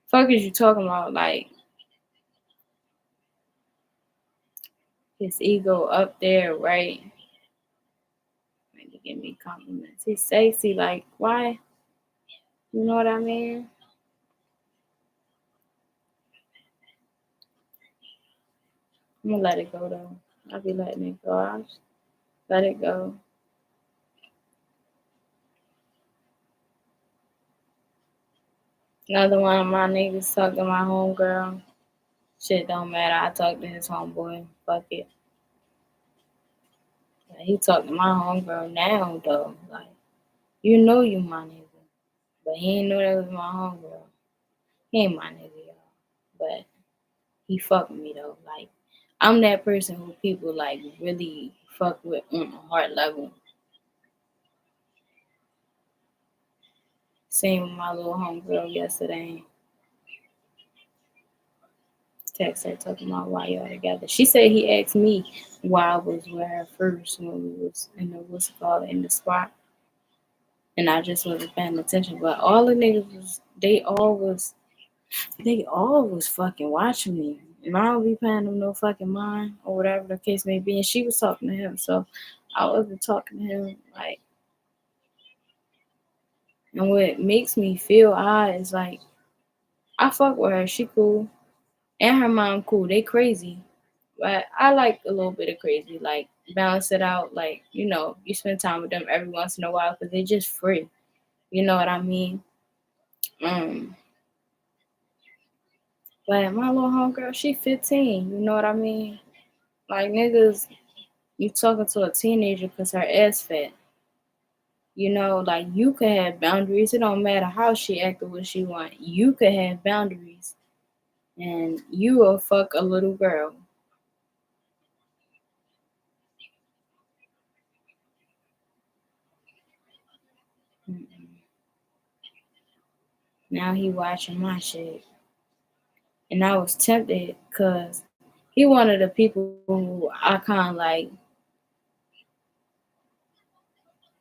S1: Fuck is you talking about? Like, his ego up there, right? Like to give me compliments. He's sexy, like why? You know what I mean? I'm gonna let it go though. I'll be letting it go. I'll just let it go. Another one of my niggas talking to my homegirl. Shit don't matter. I talk to his homeboy. Fuck it. Like, he talking to my homegirl now though. Like, you know you my nigga. But he ain't know that was my homegirl. He ain't my nigga, y'all. But he fuck with me though. Like, I'm that person who people like really fuck with on a heart level. Same with my little homegirl yesterday. Text her talking about why y'all together. She said he asked me why I was with her first when we was in the what's it called in the spot, and I just wasn't paying attention. But all the niggas was they all was fucking watching me, and I don't be paying them no fucking mind or whatever the case may be. And she was talking to him, so I wasn't talking to him like. And what makes me feel odd is like I fuck with her, she cool, and her mom cool. They crazy. But I like a little bit of crazy, like balance it out. Like you spend time with them every once in a while because they just free. You know what I mean? Um, but my little homegirl, she 15. You know what I mean? Like niggas, you talking to a teenager because her ass fat. Like you could have boundaries. It don't matter how she act or what she want. You could have boundaries, and you will fuck a little girl. Mm-mm. Now he watching my shit. And I was tempted because he one of the people who I kind of like.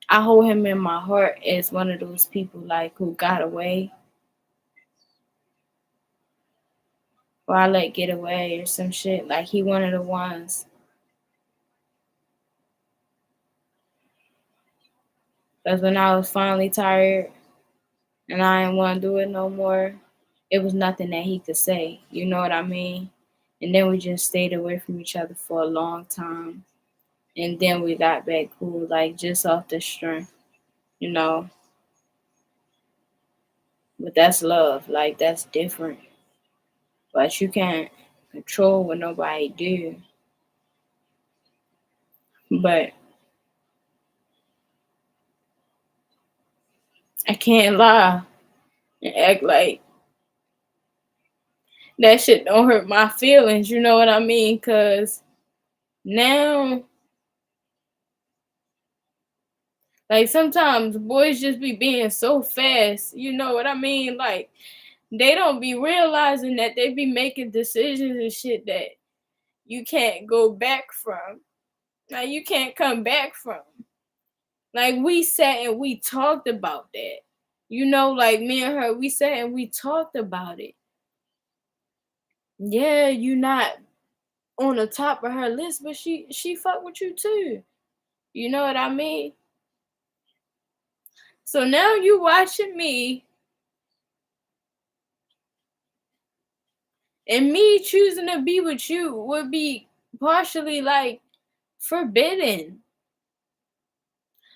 S1: I hold him in my heart as one of those people like who got away or I let get away or some shit. Like he one of the ones. Because when I was finally tired and I didn't want to do it no more, it was nothing that he could say. You know what I mean? And then we just stayed away from each other for a long time. And then we got back cool, like just off the strength, you know. But that's love. Like that's different. But you can't control what nobody do. But I can't lie and act like that shit don't hurt my feelings. You know what I mean? Cause now, like sometimes boys just be being so fast. You know what I mean? Like they don't be realizing that they be making decisions and shit that you can't go back from. Like you can't come back from. Like we sat and we talked about that. Like me and her, we sat and we talked about it. Yeah, you not on the top of her list, but she fuck with you too. You know what I mean? So now you watching me and me choosing to be with you would be partially like forbidden.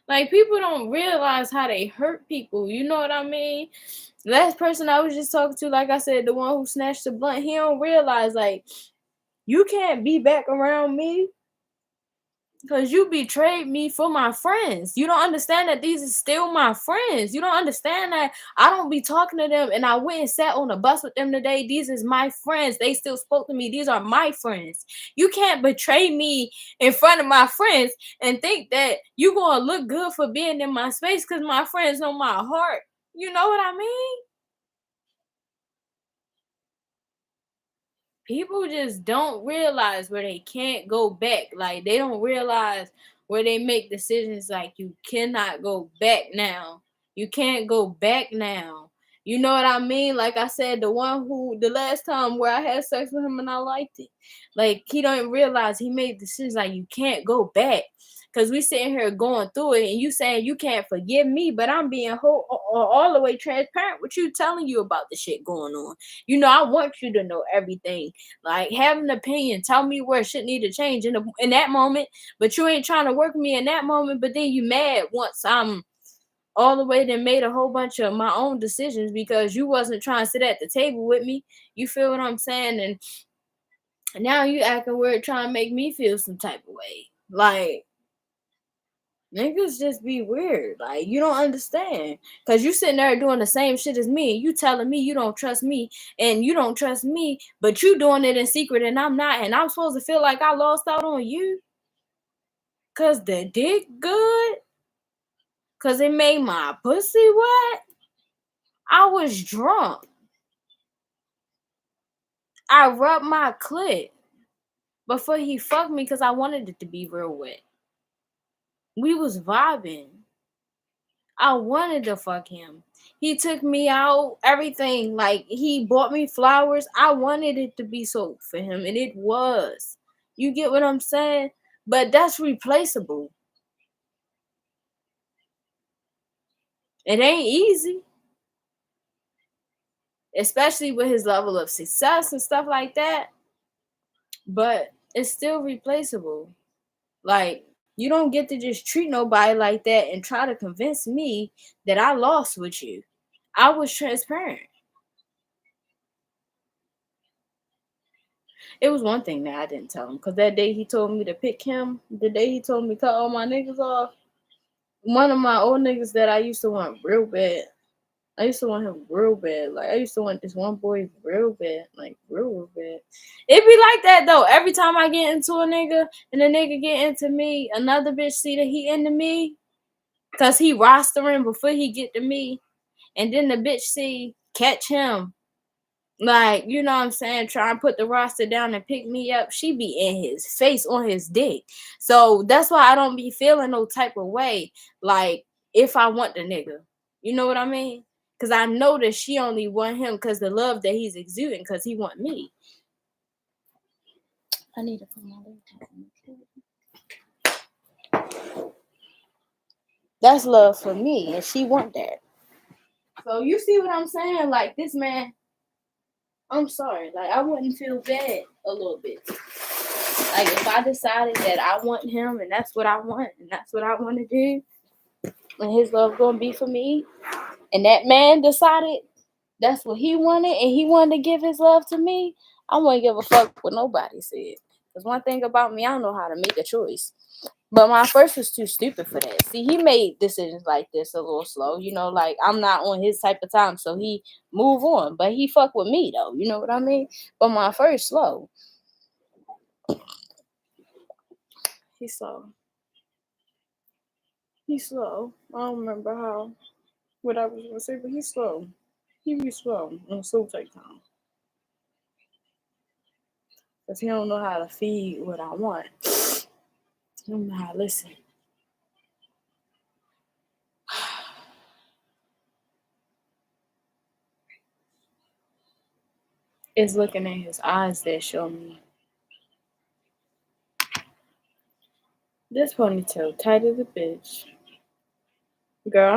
S1: Like people don't realize how they hurt people. You know what I mean? Last person I was just talking to, like I said, the one who snatched the blunt, he don't realize like you can't be back around me because you betrayed me for my friends. You don't understand that these are still my friends. You don't understand that I don't be talking to them and I went and sat on the bus with them today. These is my friends. They still spoke to me. These are my friends. You can't betray me in front of my friends and think that you gonna look good for being in my space because my friends know my heart. You know what I mean? People just don't realize where they can't go back. Like they don't realize where they make decisions like you cannot go back now. You can't go back now. You know what I mean? Like I said, the last time where I had sex with him and I liked it. Like, he don't realize he made decisions like you can't go back. Cause we sitting here going through it, and you saying you can't forgive me, but I'm being all the way transparent with you, telling you about the shit going on. You know, I want you to know everything. Like, have an opinion, tell me where shit need to change in that moment, but you ain't trying to work with me in that moment. But then you mad once I'm all the way then made a whole bunch of my own decisions because you wasn't trying to sit at the table with me. You feel what I'm saying? And now you acting weird, trying to make me feel some type of way. Like, niggas just be weird. Like, you don't understand. Because you sitting there doing the same shit as me. And you telling me you don't trust me. And you don't trust me. But you doing it in secret and I'm not. And I'm supposed to feel like I lost out on you. Because the dick good. Because it made my pussy wet. I was drunk. I rubbed my clit before he fucked me because I wanted it to be real wet. We was vibing. I wanted to fuck him. He took me out, everything. Like, he bought me flowers. I wanted it to be so for him, and it was. You get what I'm saying? But that's replaceable. It ain't easy. Especially with his level of success and stuff like that. But it's still replaceable. Like, you don't get to just treat nobody like that and try to convince me that I lost with you. I was transparent. It was one thing that I didn't tell him, because that day he told me to pick him, the day he told me to cut all my niggas off, one of my old niggas that I used to want real bad. I used to want him real bad. Like, I used to want this one boy real bad. Like, real bad. It be like that, though. Every time I get into a nigga and the nigga get into me, another bitch see that he into me. Because he rostering before he get to me. And then the bitch see, catch him. Like, you know what I'm saying? Try and put the roster down and pick me up. She be in his face, on his dick. So that's why I don't be feeling no type of way. Like, if I want the nigga. You know what I mean? Because I know that she only want him because the love that he's exuding, because he want me. I need to put my leg. That's love for me, and she want that. So you see what I'm saying? Like, this man, I'm sorry. Like, I wouldn't feel bad a little bit. Like, if I decided that I want him and that's what I want and that's what I want to do, and his love gonna be for me, and that man decided that's what he wanted and he wanted to give his love to me, I wouldn't give a fuck what nobody said. Because one thing about me, I don't know how to make a choice. But my first was too stupid for that. See, he made decisions like this a little slow. You know, like, I'm not on his type of time, so he move on. But he fuck with me, though. You know what I mean? But my first slow. He's slow. He's slow. I don't remember what I was going to say, but he's slow. He be slow and slow take time. Because he don't know how to feed what I want. He don't know how to listen. It's looking at his eyes that show me. This ponytail tight as a bitch. Girl,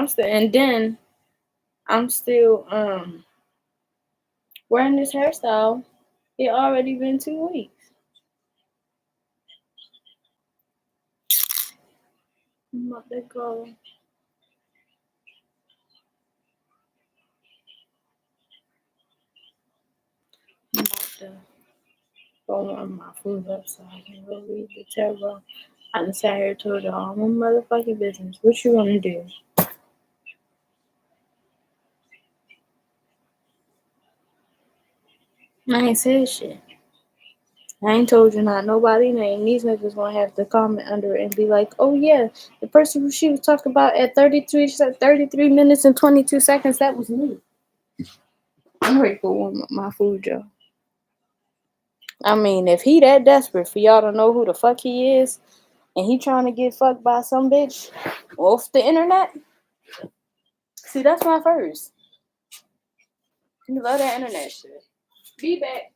S1: I'm still wearing this hairstyle. It already been 2 weeks. I'm about to go. I'm about to go warm my food up so I can go leave the table. I just sat here told y'all all my motherfucking business. What you wanna do? I ain't said shit. I ain't told you not nobody name. These niggas gonna have to comment under it and be like, oh yeah, the person who she was talking about at 33 minutes and 22 seconds, that was me. I'm ready to warm up my food, y'all. I mean, if he that desperate for y'all to know who the fuck he is, and he trying to get fucked by some bitch off the internet, see, that's my first. You love that internet shit. Be back.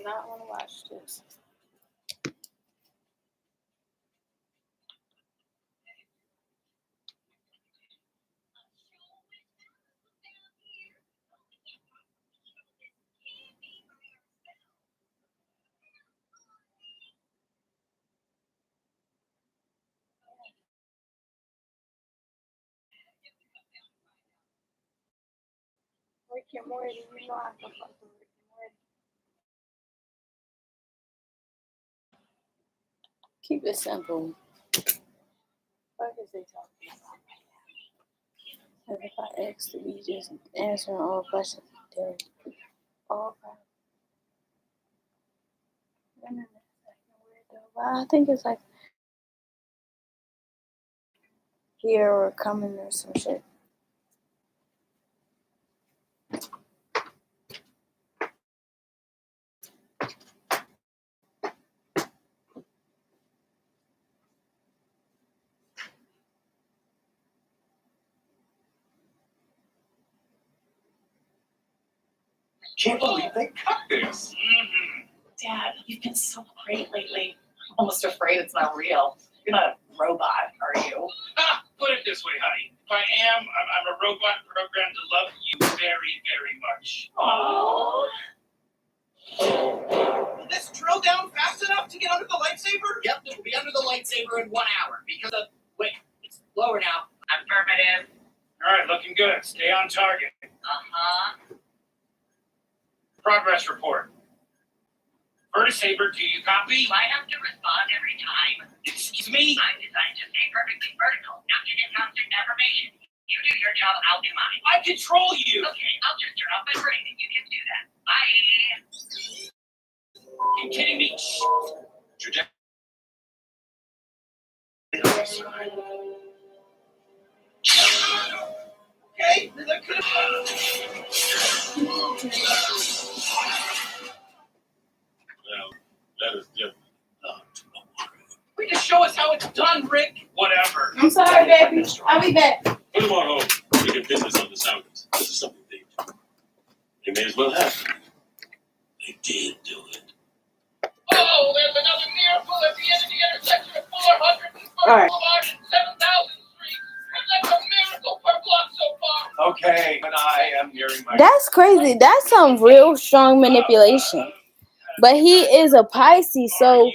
S1: not want to watch this. Rick and Morty, you know I can fuck with Rick and Morty. Keep it simple. What is they talking about? As if I asked to be just answering all questions. There. All questions. Well, I think it's like here or coming or some shit.
S2: Can't believe they cut this. Dad, you've been so great lately. I'm almost afraid it's not real. You're not a robot, are you?
S3: Put it this way, honey. If I am, I'm a robot programmed to love you very, very much.
S2: Aww.
S4: Will this drill down fast enough to get under the lightsaber?
S5: Yep, it'll be under the lightsaber in 1 hour. Because of... Wait, it's lower now.
S4: Affirmative.
S3: All right, looking good. Stay on target.
S4: Uh-huh.
S3: Progress report. Vertisaber, do you copy?
S4: I have to respond every time.
S3: Excuse me?
S4: I'm designed to stay perfectly vertical, not get in constant affirmation. You do your job, I'll do mine.
S3: I control you.
S4: Okay, I'll just turn off my brain and you can do that. Bye.
S3: You kidding me?
S4: Okay, that could
S6: Well, that is just
S4: Wait to show us how it's done, Rick.
S3: Whatever.
S1: I'm sorry, baby. I'll be back.
S6: put them on home. We can business on the sounders. This is something they do. They may as well have. They did do it.
S4: Oh, there's another miracle at the end of the intersection of 401st
S1: All right.
S4: Boulevard and 7,000th Street. And that's a miracle per block so far.
S3: Okay, and I am nearing my...
S1: That's crazy. That's some real strong manipulation. But he is a Pisces, so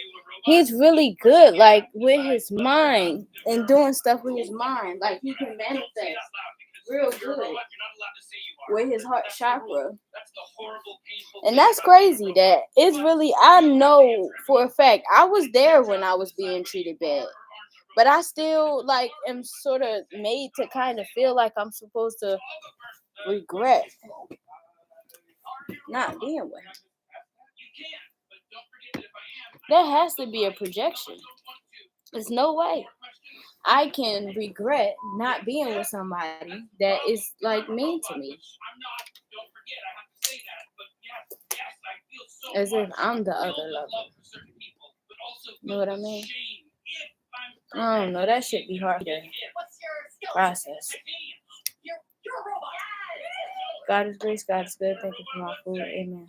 S1: he's really good, like, with his mind and doing stuff with his mind. Like, he can manifest real good with his heart chakra. And that's crazy that it's really, I know for a fact, I was there when I was being treated bad. But I still, like, am sort of made to kind of feel like I'm supposed to regret not being with him. There has to be a projection. There's no way I can regret not being with somebody that is, like, mean to me. As if I'm the other lover. You know what I mean? I don't know. That shit be hard to process.
S4: You're a robot.
S1: God is grace, God is good. Thank you for my food. Amen.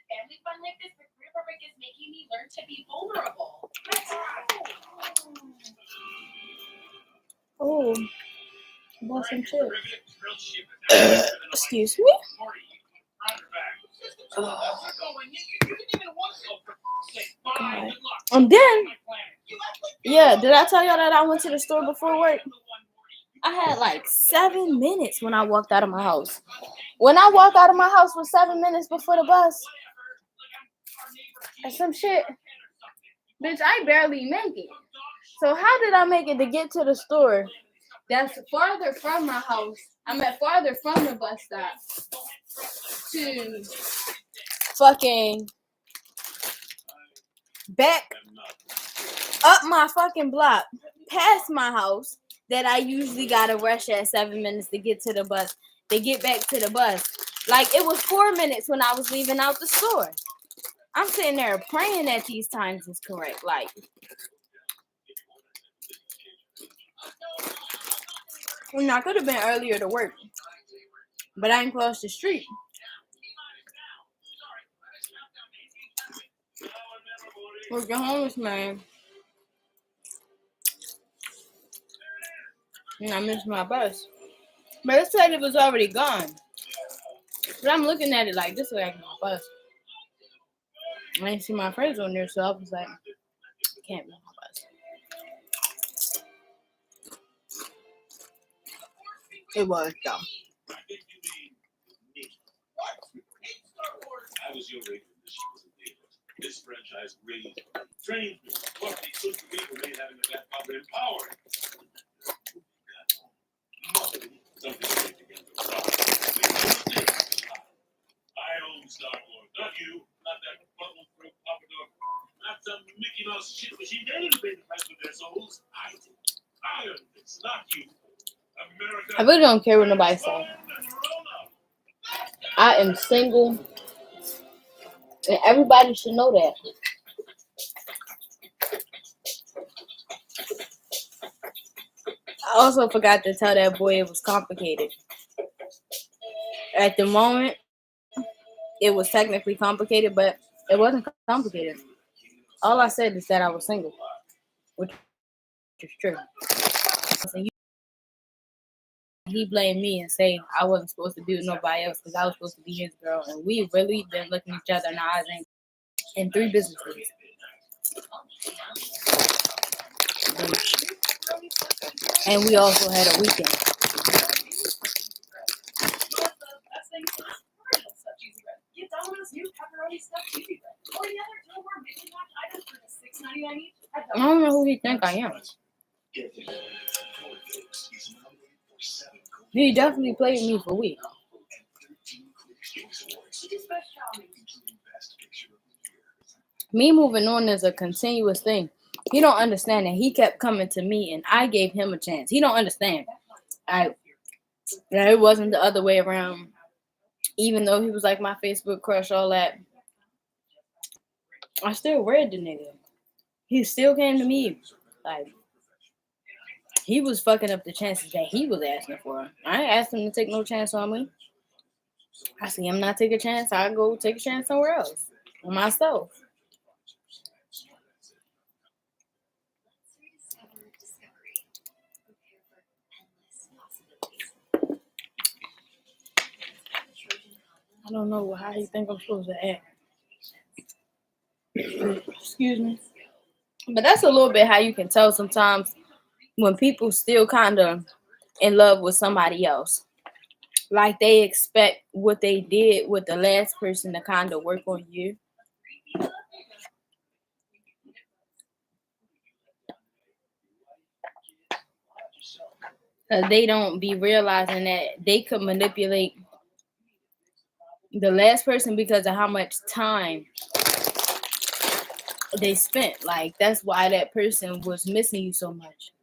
S2: Family fun like this, but Rick is making me learn to be vulnerable.
S1: Oh, bought some chips. Excuse me? Oh, God. And then, yeah, did I tell y'all that I went to the store before work? I had like 7 minutes when I walked out of my house. When I walk out of my house with 7 minutes before the bus, and some shit, bitch, I barely make it. So how did I make it to get to the store that's farther from my house? I'm at farther from the bus stop to fucking back up my fucking block past my house that I usually gotta rush at 7 minutes to get to the bus, to get back to the bus. Like, it was 4 minutes when I was leaving out the store. I'm sitting there praying that these times is correct. Like, I could have been earlier to work. but I ain't crossed the street. Was the homeless man, and I missed my bus. But it said it was already gone. But I'm looking at it like this way, like my bus. I didn't see my friends on there, so I was like, can't be my bus. It was though.
S6: I think you mean me. I was your agent. This franchise raised, trained me, taught me good for me for me having a black power in power. Something to make together. I own Star Wars, not you, not that bubble throat pompadour, not some Mickey Mouse shit machine. They didn't pay the price for their souls. I did. I earned this, not you. America.
S1: I really don't care what nobody says. I am single, and everybody should know that. I also forgot to tell that boy it was complicated. At the moment, it was technically complicated, but it wasn't complicated. All I said is that I was single, which is true. And he blamed me and say I wasn't supposed to be with nobody else because I was supposed to be his girl, and we really been looking each other in the eyes in 3 business days. And we also had a weekend. I don't know who he think I am. He definitely played me for weeks. Me moving on is a continuous thing. He don't understand that he kept coming to me and I gave him a chance. He don't understand. It wasn't the other way around. Even though he was like my Facebook crush, all that, I still read the nigga. He still came to me. Like, he was fucking up the chances that he was asking for. I ain't asked him to take no chance on me. I see him not take a chance, I go take a chance somewhere else. On myself. I don't know how you think I'm supposed to act. Excuse me. But that's a little bit how you can tell sometimes when people still kind of in love with somebody else. Like they expect what they did with the last person to kind of work on you. Because they don't be realizing that they could manipulate the last person because of how much time they spent. Like, that's why that person was missing you so much.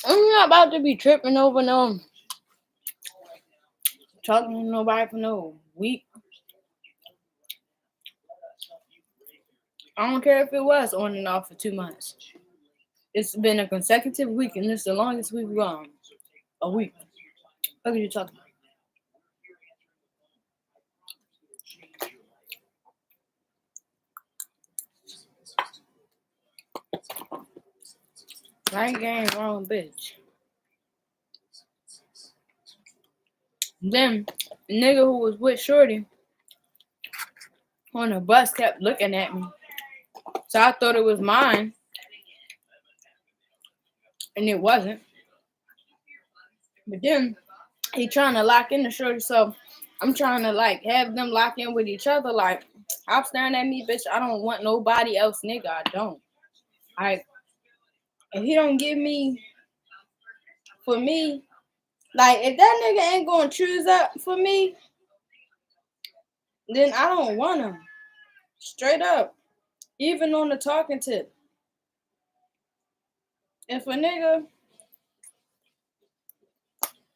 S1: I'm not about to be tripping over no talking to nobody for no week. I don't care if it was on and off for 2 months. It's been a consecutive week, and it's the longest we've gone. A week. What are you talking about? I ain't getting wrong, bitch. Then the nigga who was with Shorty on the bus kept looking at me. So I thought it was mine. And it wasn't. But then he trying to lock in the Shorty, so I'm trying to like have them lock in with each other. Like, I'm staring at me, bitch. I don't want nobody else, nigga. I don't. If he don't give me for me, like if that nigga ain't gonna choose up for me, then I don't want him. Straight up. Even on the talking tip. If a nigga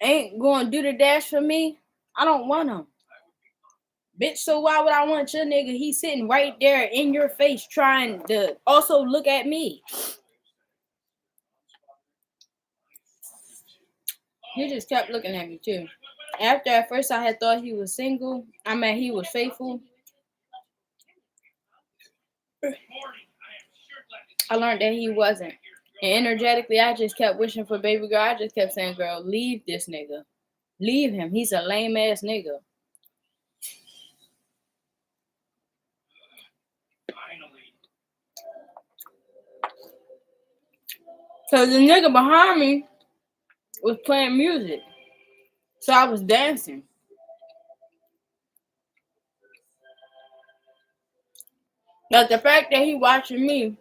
S1: ain't gonna do the dash for me, I don't want him. Bitch, so why would I want your nigga? He's sitting right there in your face trying to also look at me. He just kept looking at me too. After at first I had thought he was single. I mean he was faithful. I learned that he wasn't. And energetically I just kept wishing for baby girl. I just kept saying, girl, leave this nigga. Leave him. He's a lame ass nigga.
S3: Finally.
S1: So the nigga behind me was playing music. So I was dancing. But the fact that he watching me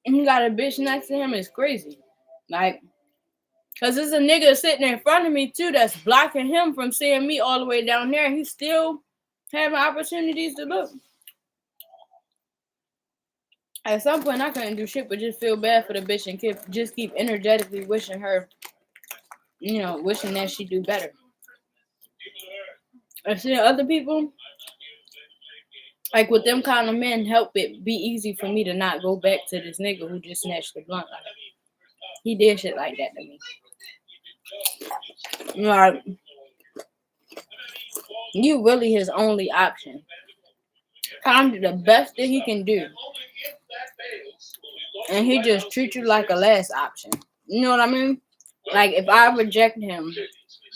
S1: and he got a bitch next to him is crazy. Like, cause there's a nigga sitting in front of me too that's blocking him from seeing me all the way down there. He's still having opportunities to look. At some point I couldn't do shit but just feel bad for the bitch and keep energetically wishing her, wishing that she do better. I see other people, like with them kind of men, help it be easy for me to not go back to this nigga who just snatched the blunt. Like, he did shit like that to me. Like, you really his only option. Kind of the best that he can do. And he just treats you like a last option. You know what I mean? Like, if I reject him,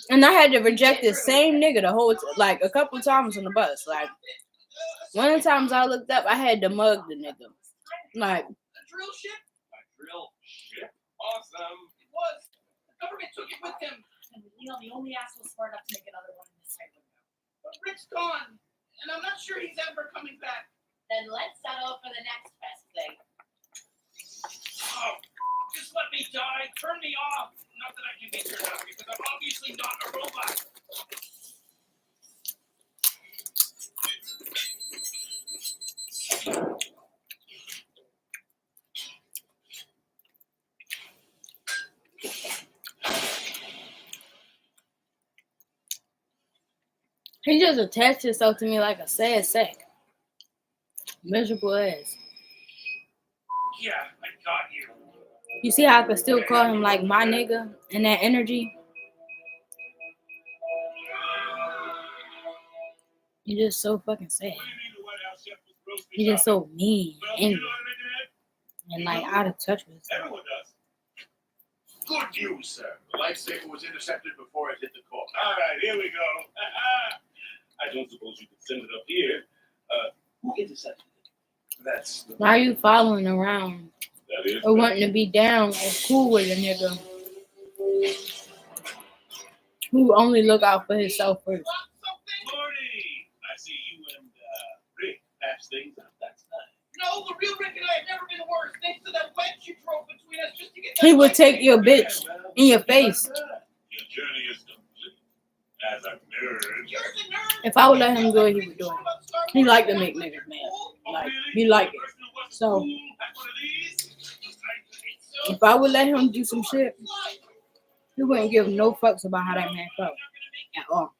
S1: and I had to reject this same nigga the whole like a couple times on the bus. Like, one of the times I looked up, I had to mug the nigga. Like,
S5: Drill ship?
S3: A drill ship. Awesome.
S5: It was. The government took it with them. And the only asshole smart enough to make another one in this type window. But Rick's gone. And I'm not sure he's ever coming back.
S4: Then let's settle for the next best thing.
S3: Oh, just let me die. Turn me off. Not that I can be turned off because I'm obviously not a robot.
S1: he just attached himself to me like a sad sack. Miserable ass.
S3: Yeah, I got you.
S1: You see how I could still call him like my nigga and that energy? You're just so fucking sad.
S6: What do you mean the White House chef was roasting
S1: You're just so mean,
S6: Well, you
S1: angry,
S6: know what I
S1: and like out of touch with himself.
S6: Everyone does. Good news, sir. The lifesaver was intercepted before it hit the core. All right, here we go. I don't suppose you could send it up here. Who intercepted it? That's the
S1: Why are you following around
S6: That is
S1: or wanting to be down or cool with a nigga who only look out for himself first?
S6: Morty! I see you and Rick patch things up. That's nice.
S5: No, the real Rick and I have never been worse. Thanks to that wedge you drove between us just to get
S1: He would take your bitch in your face.
S6: Your journey is complete. As a nerd.
S5: You're the nerd.
S1: If I would let him do it, he would do it. He like to make niggas mad. Like, he like it. So, if I would let him do some shit, he wouldn't give no fucks about how that man felt at all.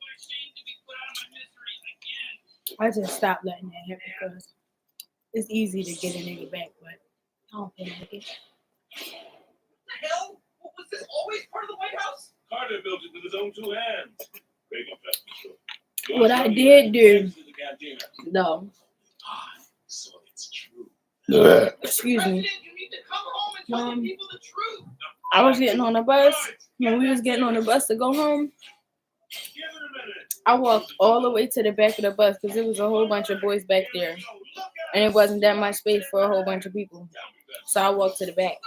S1: I just stopped letting that happen because it's easy to get a nigga back, but I don't feel like it.
S5: What the hell? Was this always part of the White House?
S6: Carter built it with his own two hands. Big investment, sure.
S1: What I did do, though,
S6: So it's true.
S1: excuse me,
S5: President, you need to come home and tell the people the truth.
S1: I was getting on the bus. When we was getting on the bus to go home,
S6: Give it a minute.
S1: I walked all the way to the back of the bus because there was a whole bunch of boys back there. And it wasn't that much space for a whole bunch of people. So I walked to the back.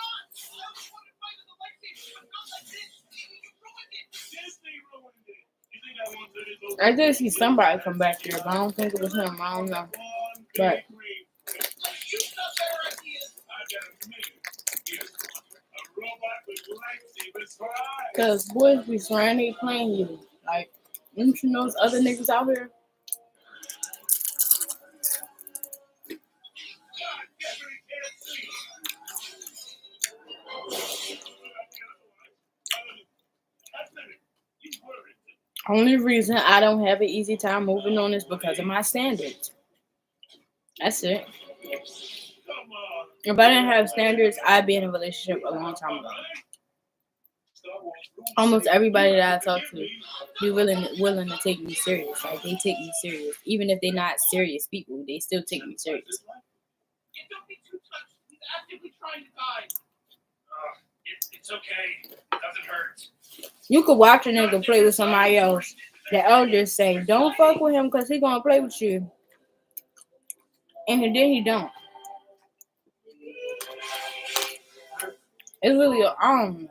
S1: I did see somebody come back there, but I don't think it was him. I don't know. But because boys be swearing they playing you. Like, don't you know those other niggas out here? Only reason I don't have an easy time moving on is because of my standards. That's it. If I didn't have standards, I'd be in a relationship a long time ago. almost everybody that I talk to be willing to take me serious. Like they take me serious, even if they're not serious people, they still take me serious.
S5: Yeah, don't be too touched. He's actively trying to die.
S3: It's okay. It doesn't hurt.
S1: You could watch a nigga play with somebody else. The elders say, "Don't fuck with him because he gonna play with you," and then he don't. It's really I don't know.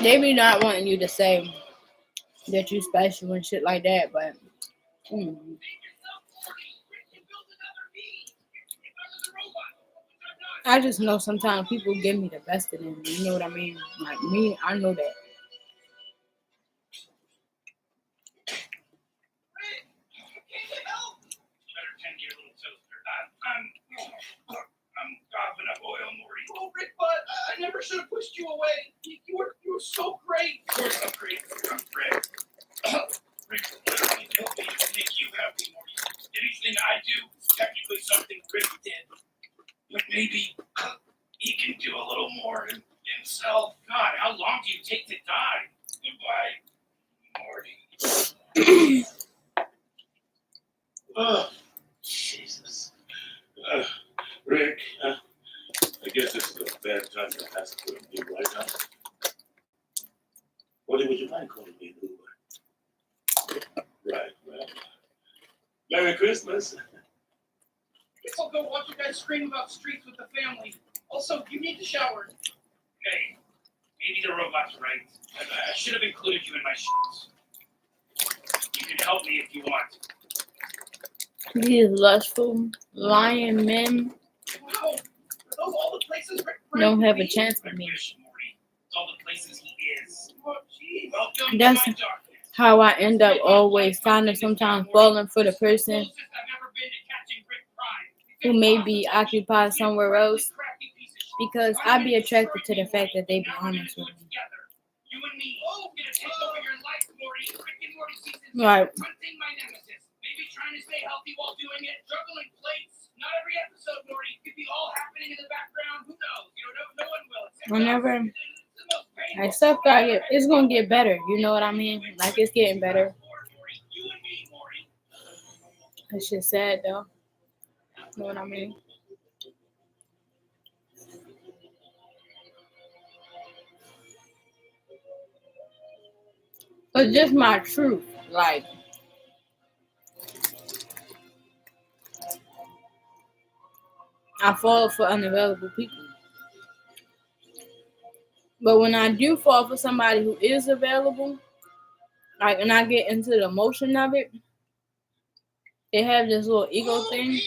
S1: They be not wanting you to say that you special and shit like that, but I just know sometimes people give me the best of them. You know what I mean? Like me, I know that.
S3: Better tend to your little toaster. I'm coughing up oil, Morty.
S5: Oh, Rick, but I never should have pushed you away. You were so great.
S3: Of course I'm great. I'm Rick. Rick literally helped me to make you happy, Morty. Anything I do is technically something Rick did. But maybe he can do a little more himself. God, how long do you take to die? Goodbye, Morty.
S6: Oh, Jesus. Rick, I guess this is a bad time to ask for a new White House. What would you mind calling me an Uber? Right, well. Merry Christmas.
S5: Guess I'll go watch you guys scream about streets with the family. Also, you need to shower.
S3: Hey, maybe the robot's right. I should have included you in my shoots. You can help me if you want.
S1: These lustful, lying men
S5: Wow. Are those all the places Rick
S1: don't have a
S5: be?
S1: chance
S3: I
S1: with me.
S3: wish, Morty. It's all the places he is.
S5: Oh, jeez.
S3: Welcome
S1: That's
S3: to my darkness.
S1: how I end up always kind of sometimes falling for the person
S3: Closest I've ever been to catching Rick Prime.
S1: who may be occupied somewhere else because I be attracted to the fact that they be honest with me.
S3: You and me, gonna take over your life, Morty. Rick and Morty season 2.
S1: Right.
S3: Hunting my nemesis. Maybe trying to stay healthy while doing it. Juggling plates. Not every episode, Morty. Could be all happening in the background. Who knows? No one will. Except
S1: Whenever
S3: us. It's the most painful
S1: like stuff got get, it's gonna get better. You know what I mean? Like it's getting better.
S3: You and me, Morty.
S1: It's just sad though. You know what I mean? But just my truth. Like I fall for unavailable people. But when I do fall for somebody who is available, like and I get into the emotion of it, they have this little ego thing
S5: What is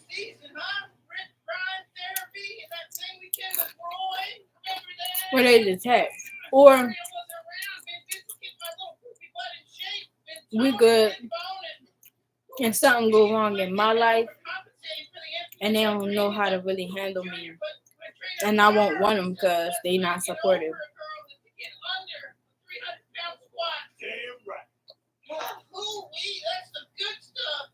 S5: season, huh? Rick Prime therapy and that thing we did with Roy. Remember that?
S1: where they detach. Or
S5: I wasn't around, man. Just get my little poopy butt in shape. Been
S1: we
S5: toned
S1: good
S5: and boning.
S1: and something go wrong in my life and they don't know how to really handle me. And I won't want them because they not supportive.
S6: Damn right.
S5: Ooh, that's the good stuff.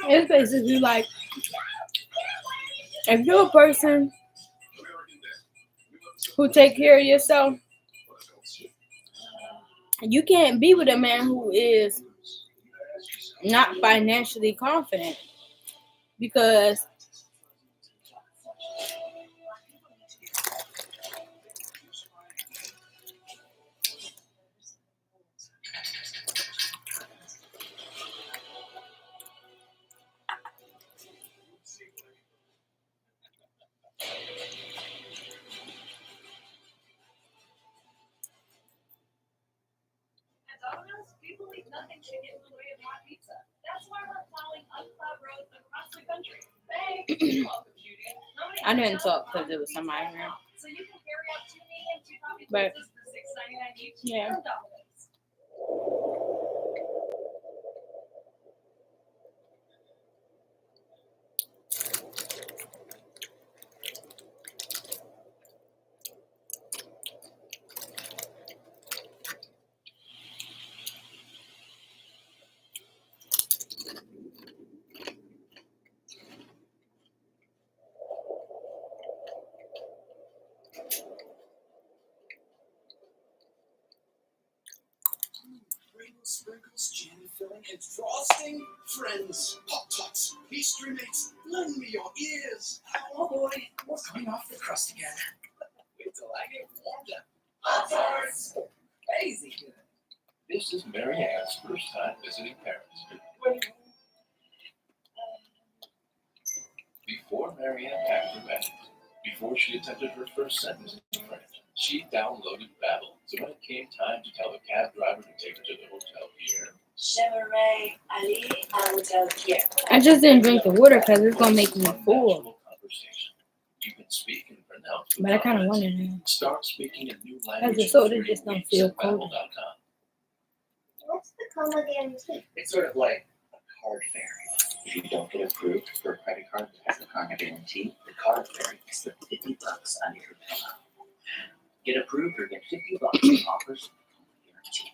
S1: It's basically like if you're a person who take care of yourself, you can't be with a man who is not financially confident because
S2: Nothing should get in the way of hot pizza. That's why we're plowing unplowed roads across the country. Thanks. You're welcome, Judy.
S1: I didn't talk because there was somebody here.
S2: So you can carry out 2 medium, 2 coffee
S1: But-
S2: pizzas for $6.99 each.
S1: Yeah.
S2: From Domino's.
S3: Sprinkles, jam filling, and frosting. Friends, Pop Tarts, pastry mates, lend me your ears. Oh boy, we're coming off the crust again. Wait till I get warmed up. Pop Tarts, crazy good.
S7: This is Mary Ann's first time visiting parents. Before Mary Ann packed her bag, before she attempted her first sentence in French, she downloaded Babbel. So when it came time to tell the cab driver to take her to the Hotel Pierre,
S2: J'aimerais aller à Hotel Pierre.
S1: I just didn't drink the water because it's gonna make me full.
S7: natural conversation. You can speak and pronounce.
S1: But I kind of
S7: comments.
S1: wanted to.
S7: Start speaking a new
S1: Because
S7: language.
S1: the soda
S7: in 3
S1: just don't
S7: weeks
S1: feel
S7: at
S1: cold.
S7: Babbel.com.
S8: What's the comma guarantee?
S9: It's sort of like a card fairy. If you don't get approved for a credit card that has the karma guarantee, the card fairy is the $50 under your pillow. Get approved or get $50 in offers guarantee.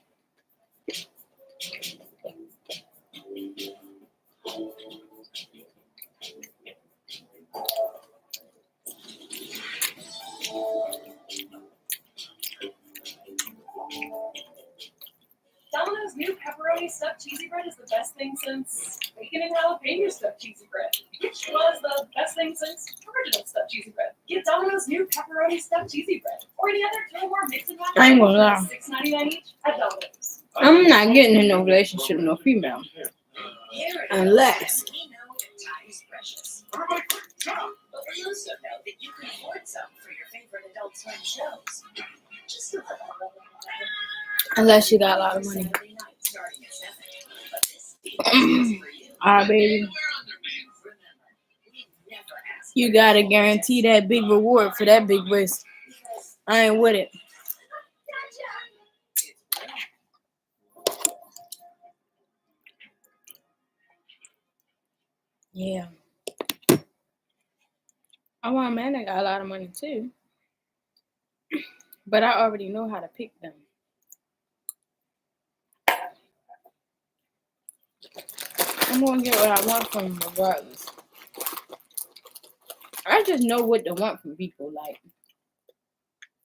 S2: Domino's new pepperoni stuffed cheesy bread is the best thing since bacon and jalapeno stuffed cheesy bread, which was the best thing since original stuffed cheesy bread. Get Domino's new pepperoni stuffed cheesy bread or any other two or more mix and match
S1: I ain't gonna lie.
S2: $6.99 each at Domino's.
S1: I'm not getting in no relationship with no female. Unless.
S2: We know that time is precious,
S3: Everybody quick, shut up.
S2: but we also know that you can afford some for your favorite Adult Swim shows. Just a little.
S1: Unless she got a lot of money.
S2: Saturday night starting at 7. But this is for you.
S1: Alright, baby.
S2: Remember, we never ask
S1: You gotta guarantee that big reward for that big risk.
S2: because
S1: I ain't with it. Yeah. I want a man that got a lot of money too. But I already know how to pick them. I'm gonna get what I want from them regardless. I just know what to want from people. Like,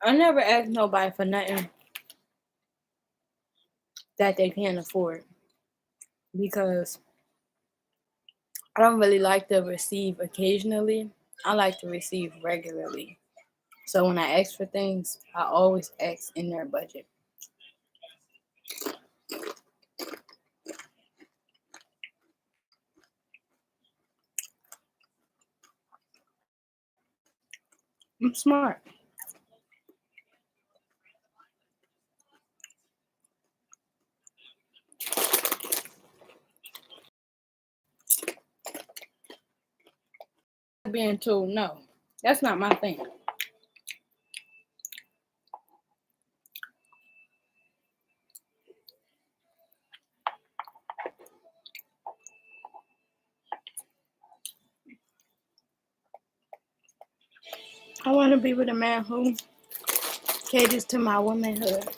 S1: I never ask nobody for nothing that they can't afford. Because I don't really like to receive occasionally. I like to receive regularly. So when I ask for things, I always ask in their budget. I'm smart. Being told no, that's not my thing. I want to be with a man who caters to my womanhood.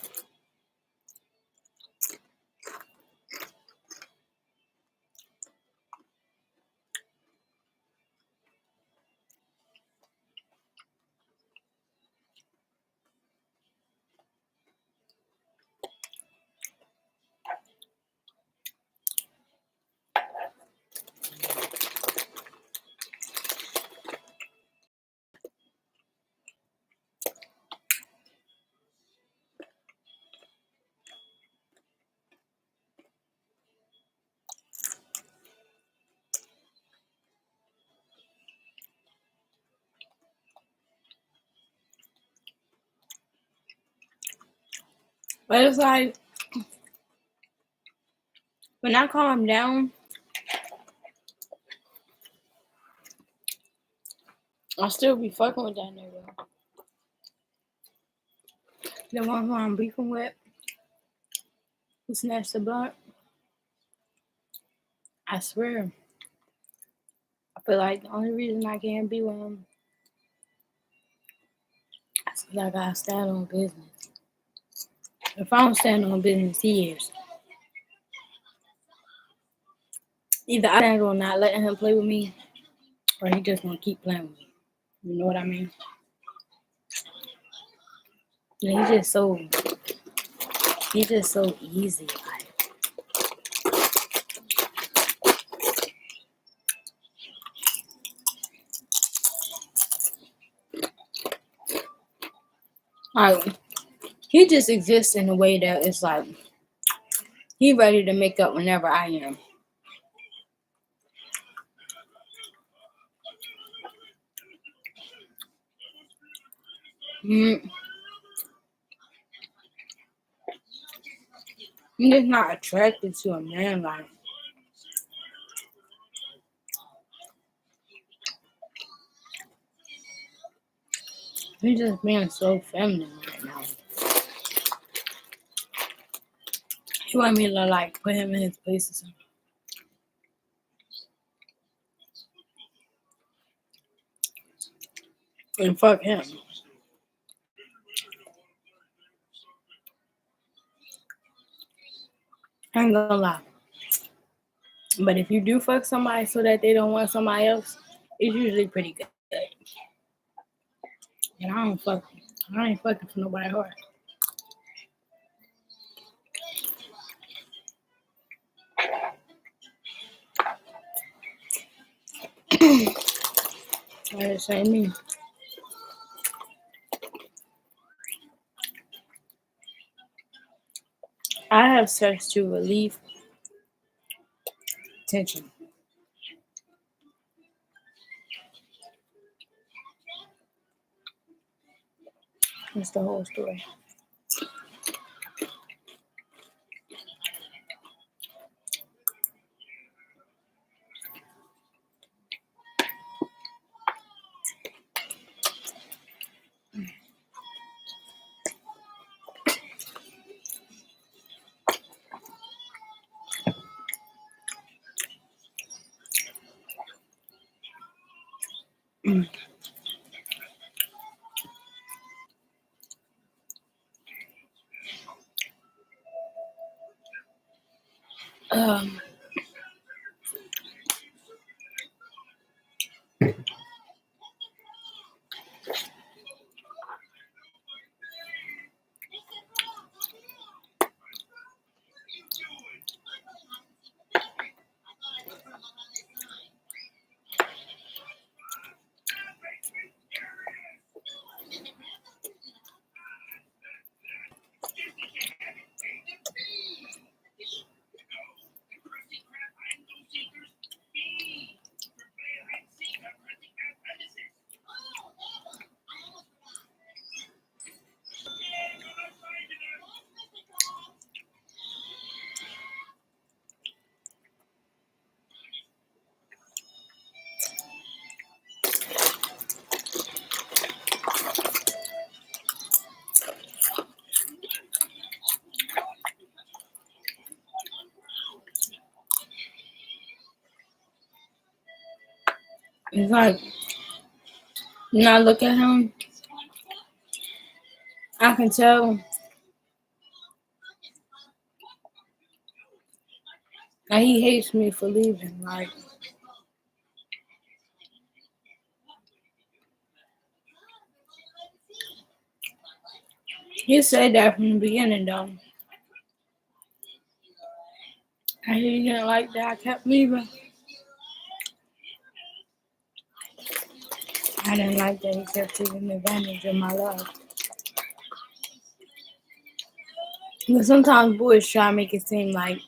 S1: But it's like, When I calm down, I'll still be fucking with that nigga. The one who I'm beefing with, who snatched the blunt, I swear, I feel like the only reason I can't be with him is because I gotta stand on business. If I don't stand on business, he is. Either I stand on not letting him play with me, or he just gonna keep playing with me. You know what I mean? And he's just so easy. Like, he just exists in a way that it's like he ready to make up whenever I am. I'm just not attracted to a man like. He's just being so feminine right now. He want me to like put him in his place or something. And fuck him. I ain't gonna lie. But if you do fuck somebody so that they don't want somebody else, it's usually pretty good. And I ain't fucking for nobody hard. That ain't me. I have sex to relieve tension. That's the whole story. Um, it's like when I look at him, I can tell that he hates me for leaving. Like, he said that from the beginning, though. And he didn't like that I kept leaving. I didn't like that he kept taking advantage of my love. But sometimes boys try to make it seem like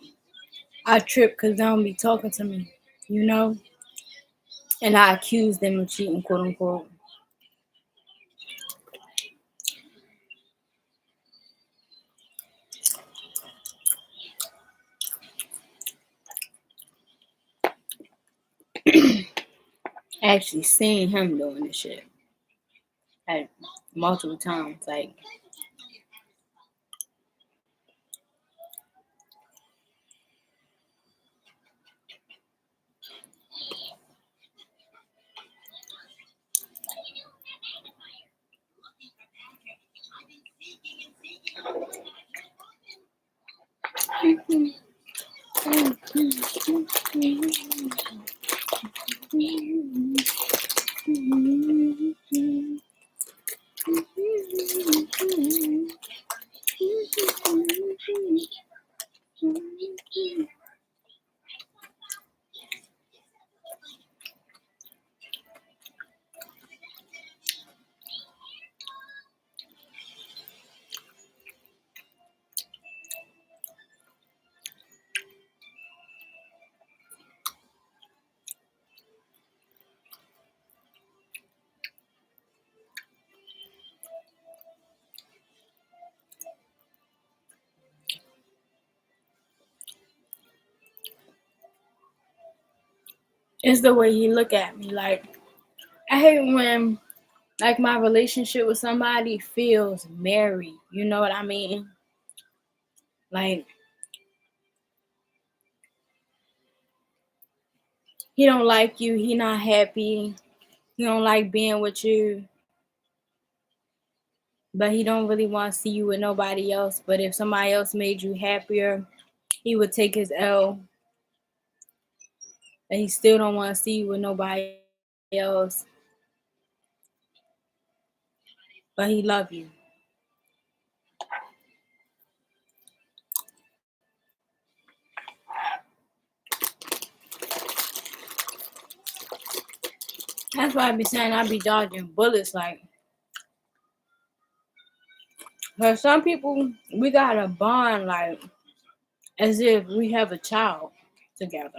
S1: I trip because they don't be talking to me, you know? And I accuse them of cheating, quote unquote. actually seen him doing this shit like multiple times. Like, it's the way he look at me. Like, I hate when like my relationship with somebody feels married. You know what I mean? Like, he don't like you, he not happy, he don't like being with you, but he don't really want to see you with nobody else. But if somebody else made you happier, he would take his L, and he still don't want to see you with nobody else, but he love you. That's why I be saying I be dodging bullets. Like, for some people, we got a bond like as if we have a child together,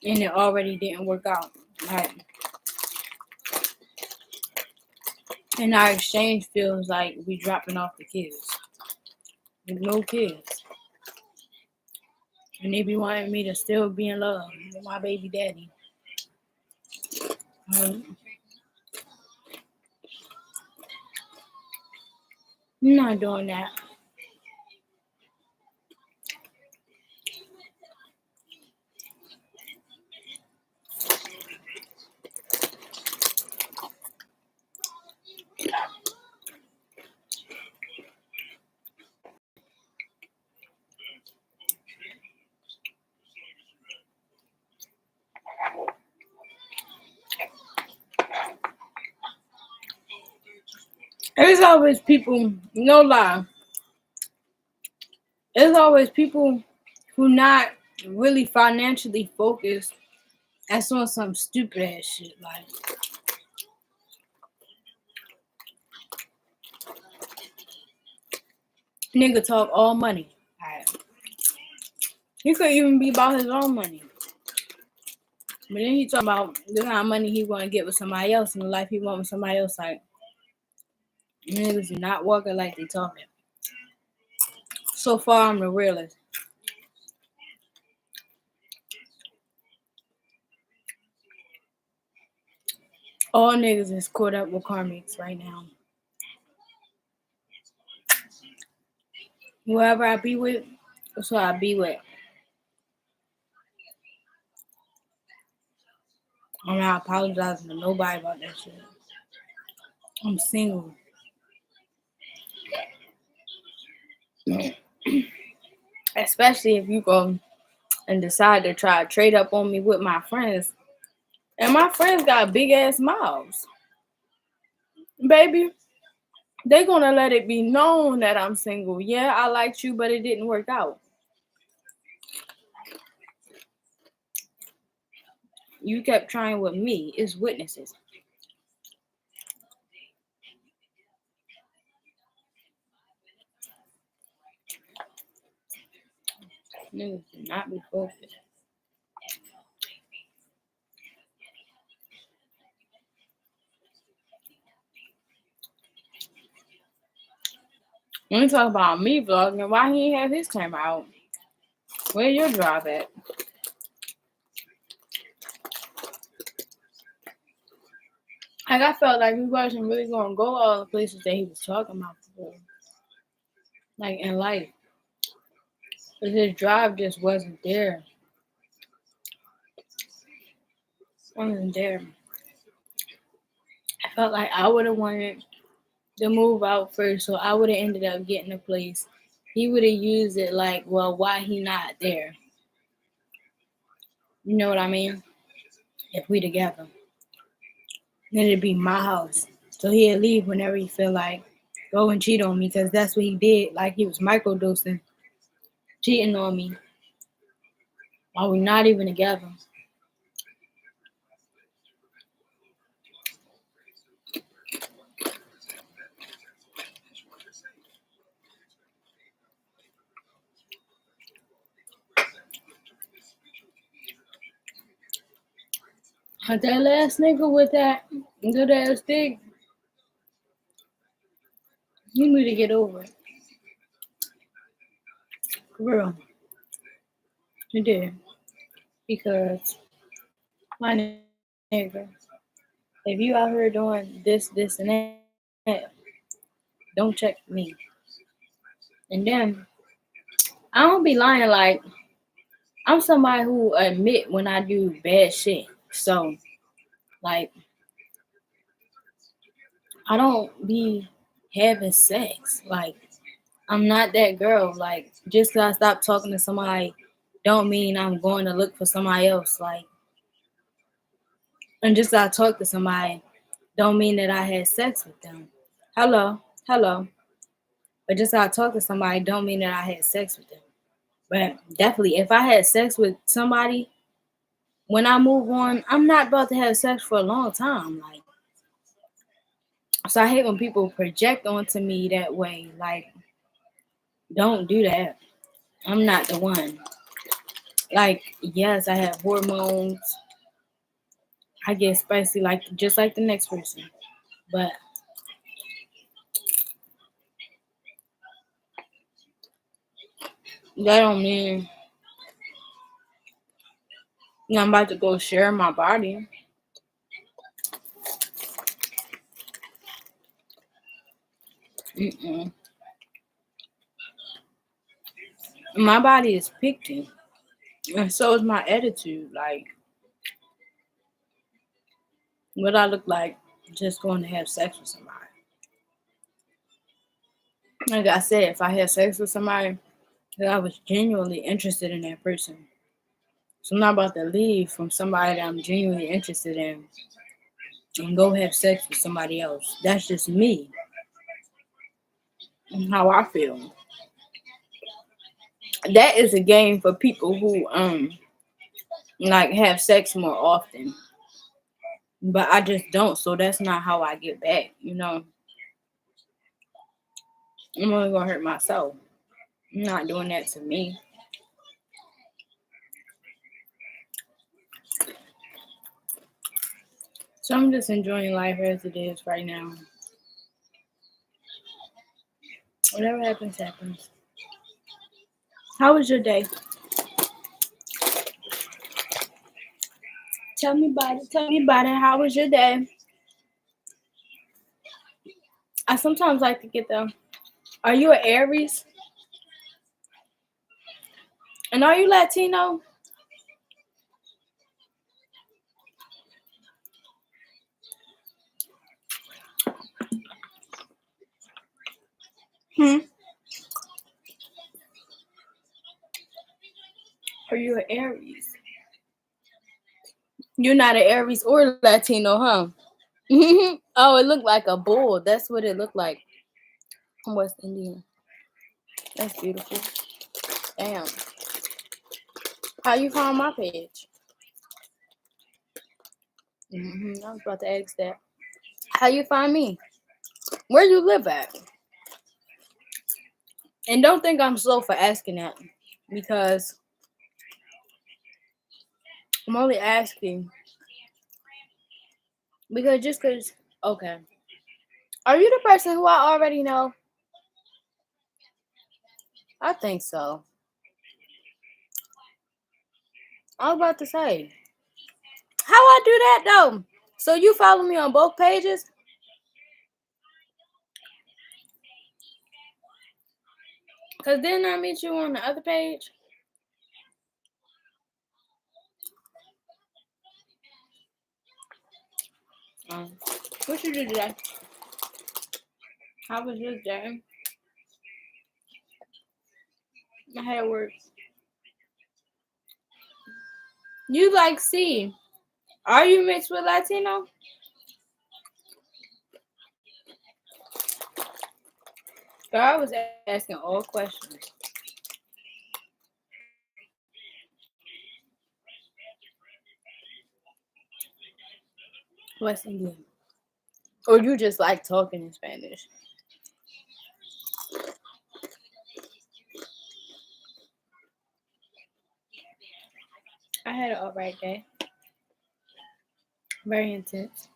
S1: and it already didn't work out. Like, and our exchange feels like we dropping off the kids with no kids, and they be wanting me to still be in love with my baby daddy. I'm not doing that. There's always people, no lie, there's always people who not really financially focused that's on some stupid ass shit. Like, nigga talk all money. Alright. He could even be about his own money. But then he talk about the kind of money he want to get with somebody else and the life he want with somebody else. Like, niggas do not walking like they talking. So far, I'm the realest. All niggas is caught up with karmics right now. Whoever I be with, that's who I be with. I'm not apologizing to nobody about that shit. I'm single. Especially if you go and decide to try to trade up on me with my friends. And my friends got big ass mouths. Baby, they gonna let it be known that I'm single. Yeah, I liked you, but it didn't work out. You kept trying with me. It's witnesses. Niggas do not be focused. When we talk about me vlogging, why he ain't have his camera out? Where your drive at? Like I felt like we wasn't really gonna go all the places that he was talking about before. Like in life. But his drive just wasn't there. Wasn't there. I felt like I would have wanted to move out first, so I would have ended up getting a place. He would have used it like, well, why he not there? You know what I mean? If we together, then it'd be my house. So he'd leave whenever he feel like go and cheat on me, because that's what he did. Like he was microdosing, cheating on me while we're not even together. But that last nigga with that good ass dick, you need to get over it. For real. You did. Because my nigga, if you out here doing this, and that, don't check me. And then I don't be lying, like I'm somebody who admit when I do bad shit. So like I don't be having sex. Like I'm not that girl. Like just 'cause I stop talking to somebody don't mean I'm going to look for somebody else. Like and just 'cause I talk to somebody don't mean that I had sex with them. Hello. But just 'cause I talk to somebody don't mean that I had sex with them. But definitely if I had sex with somebody, when I move on, I'm not about to have sex for a long time. Like so I hate when people project onto me that way. Like, don't do that. I'm not the one. Like, yes, I have hormones. I get spicy like just like the next person. But that don't mean I'm about to go share my body. Mm-mm. My body is picky. And so is my attitude. Like, what I look like just going to have sex with somebody. Like I said, if I had sex with somebody, I was genuinely interested in that person. So I'm not about to leave from somebody that I'm genuinely interested in and go have sex with somebody else. That's just me and how I feel. That is a game for people who like have sex more often. But I just don't, so that's not how I get back, you know. I'm only gonna hurt myself. I'm not doing that to me. So I'm just enjoying life as it is right now. Whatever happens, happens. How was your day? Tell me about it. Tell me about it. How was your day? I sometimes like to get them. Are you an Aries? And are you Latino? Hmm? Are you an Aries? You're not an Aries or Latino, huh? Oh, it looked like a bull. That's what it looked like. I'm West Indian. That's beautiful. Damn. How you found my page? I was about to ask that. How you find me? Where you live at? And don't think I'm slow for asking that, because I'm only asking because just because. Okay. Are you the person who I already know? I think so. I was about to say. How I do that though? So you follow me on both pages? Cause didn't I meet you on the other page? What you do today? How was your day? I had work. You like C? Are you mixed with Latino? Girl, I was asking all questions. West Indian. Or you just like talking in Spanish? I had an alright day. Very intense.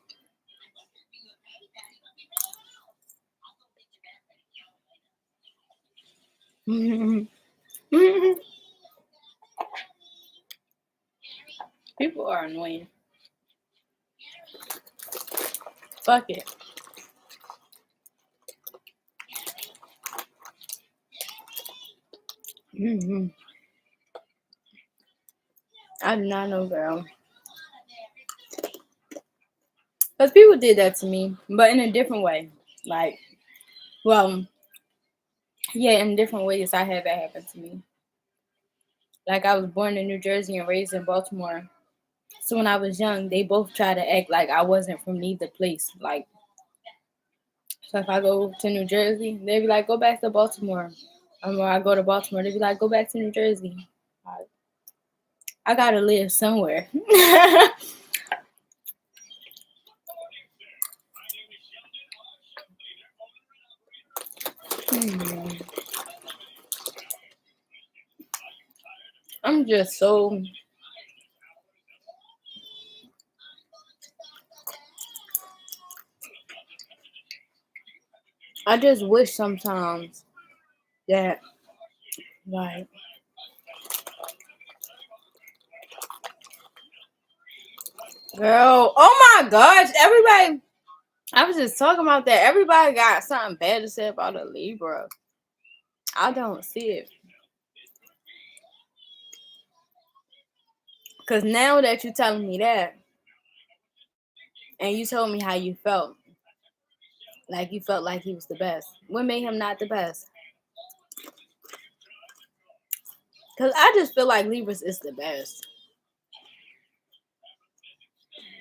S1: People are annoying. Fuck it. I do not know, girl. Because people did that to me, but in a different way. Like, well, yeah, in different ways I had that happen to me. Like, I was born in New Jersey and raised in Baltimore. So when I was young, they both tried to act like I wasn't from neither place. Like, so if I go to New Jersey, they'd be like, go back to Baltimore. Or I go to Baltimore, they'd be like, go back to New Jersey. I gotta live somewhere. I'm just so. I just wish sometimes that, like, girl, oh my gosh, everybody. I was just talking about that. Everybody got something bad to say about a Libra. I don't see it. Because now that you're telling me that, and you told me how you felt, like you felt like he was the best. What made him not the best? Because I just feel like Libras is the best.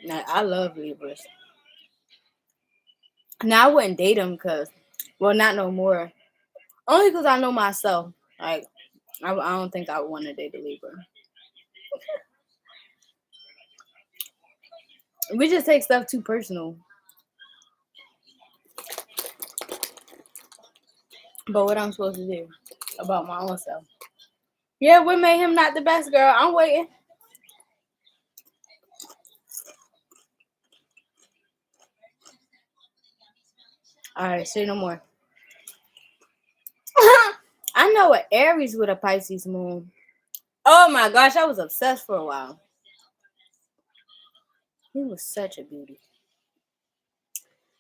S1: Like, I love Libras. Now, I wouldn't date him because, well, not no more. Only because I know myself. Like, I don't think I would want to date a Libra. We just take stuff too personal. But what I'm supposed to do about my own self? Yeah, what made him not the best, girl? I'm waiting. All right, say no more. I know an Aries with a Pisces moon. Oh my gosh, I was obsessed for a while. He was such a beauty.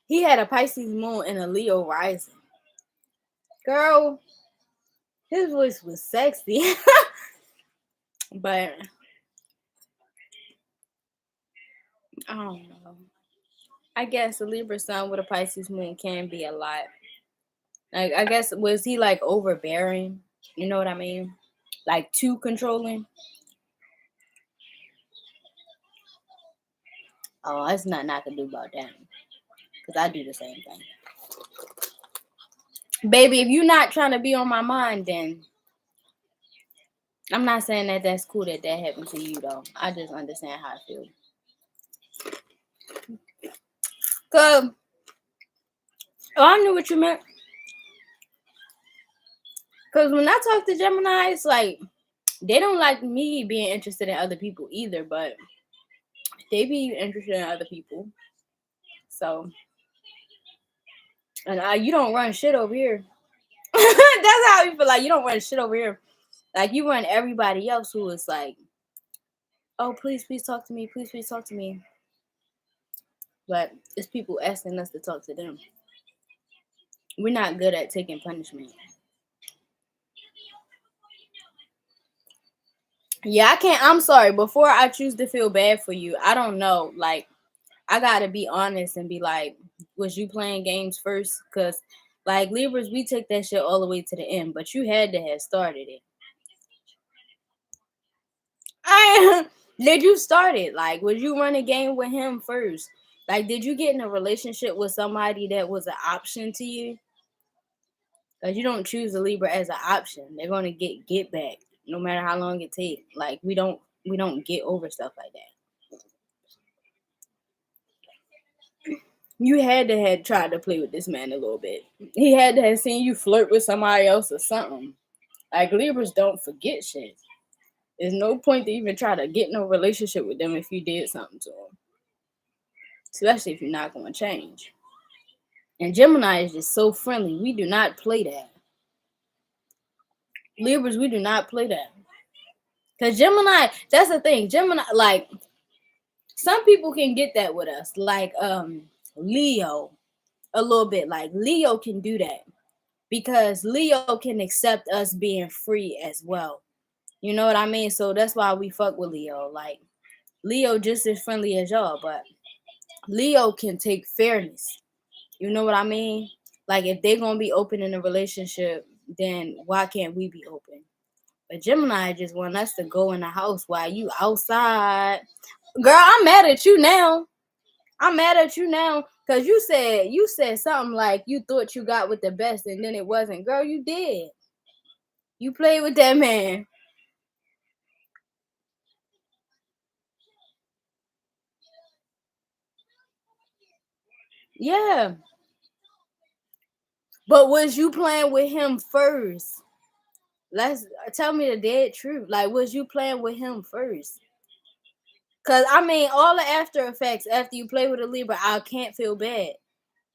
S1: He had a Pisces moon and a Leo rising. Girl, his voice was sexy. But I don't know. I guess a Libra sun with a Pisces moon can be a lot. Like, I guess, was he like overbearing? You know what I mean? Like, too controlling? Oh, that's nothing I can do about that. Because I do the same thing. Baby, if you're not trying to be on my mind, then I'm not saying that that's cool that that happened to you, though. I just understand how I feel. Because, oh, I knew what you meant. Because when I talk to Geminis, like, they don't like me being interested in other people either, but they be interested in other people. So, and you don't run shit over here. That's how you feel. Like, you don't run shit over here. Like, you run everybody else who is like, oh, please talk to me. Please talk to me. but it's people asking us to talk to them. We're not good at taking punishment. Yeah, I can't. I'm sorry. Before I choose to feel bad for you, I don't know. Like, I gotta be honest and be like, was you playing games first? Cause like Libras, we take that shit all the way to the end, but you had to have started it. I did you start it? Like, was you run a game with him first? Like, did you get in a relationship with somebody that was an option to you? Cause you don't choose a Libra as an option. They're gonna get back, no matter how long it takes. Like, we don't get over stuff like that. You had to have tried to play with this man a little bit. He had to have seen you flirt with somebody else or something. Like, Libras don't forget shit. There's no point to even try to get in a relationship with them if you did something to them. Especially if you're not going to change. And Gemini is just so friendly. We do not play that. Libras, we do not play that. Because Gemini, that's the thing. Gemini, like, some people can get that with us. Like, Leo, a little bit. Like, Leo can do that. Because Leo can accept us being free as well. You know what I mean? So that's why we fuck with Leo. Like, Leo just as friendly as y'all, but Leo can take fairness. You know what I mean? Like, if they're gonna be open in a relationship, then why can't we be open? But Gemini just want us to go in the house while you outside. Girl, I'm mad at you now. I'm mad at you now because you said something like you thought you got with the best and then it wasn't. Girl, you did. You played with that man. Yeah. But was you playing with him first? Let's tell me the dead truth. Like, was you playing with him first? Cause I mean, all the after effects after you play with a Libra, I can't feel bad.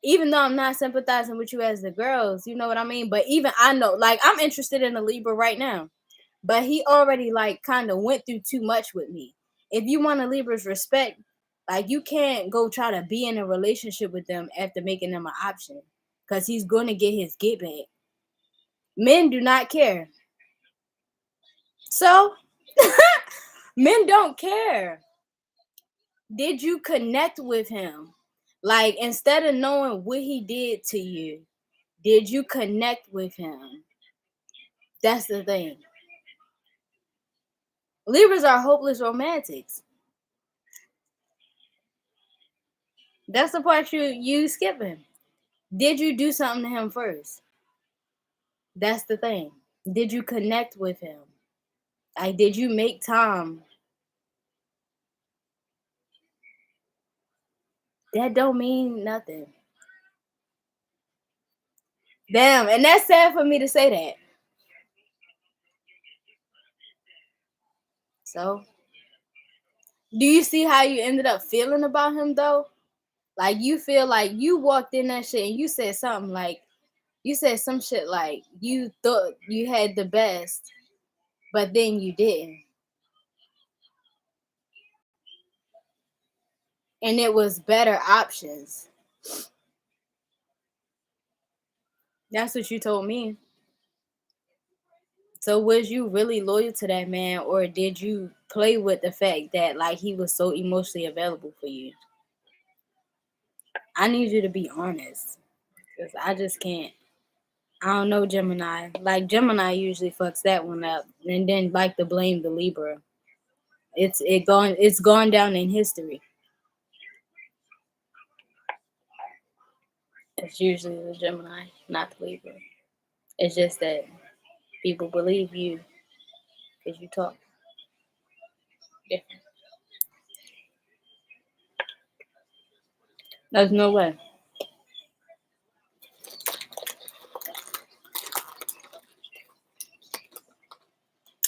S1: Even though I'm not sympathizing with you as the girls, you know what I mean? But even I know, like, I'm interested in a Libra right now. But he already like kind of went through too much with me. If you want a Libra's respect, like, you can't go try to be in a relationship with them after making them an option. Cause he's gonna get his get back. Men do not care. So men don't care. Did you connect with him? Like, instead of knowing what he did to you, did you connect with him? That's the thing. Libras are hopeless romantics. That's the part you skipping. Did you do something to him first? That's the thing. Did you connect with him? Like, did you make time? That don't mean nothing. Damn, and that's sad for me to say that. So, do you see how you ended up feeling about him though? Like, you feel like you walked in that shit and you said something like, you said some shit like you thought you had the best, but then you didn't. And it was better options. That's what you told me. So was you really loyal to that man, or did you play with the fact that like he was so emotionally available for you? I need you to be honest, because I just can't. I don't know Gemini. Like, Gemini usually fucks that one up, and then like to blame the Libra. It's gone down in history. It's usually the Gemini, not the Libra. It's just that people believe you because you talk different. There's no way.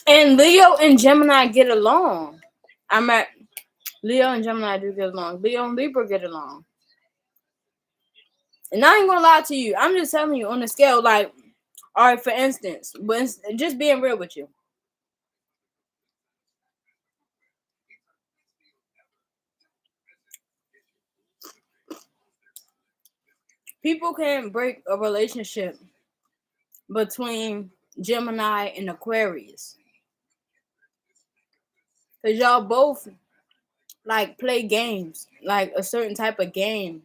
S1: And Leo and Gemini get along. I'm at Leo and Gemini do get along. Leo and Libra get along. And I ain't gonna lie to you. I'm just telling you on the scale, like, all right, for instance, but just being real with you. People can break a relationship between Gemini and Aquarius. Cause y'all both like play games, like a certain type of game,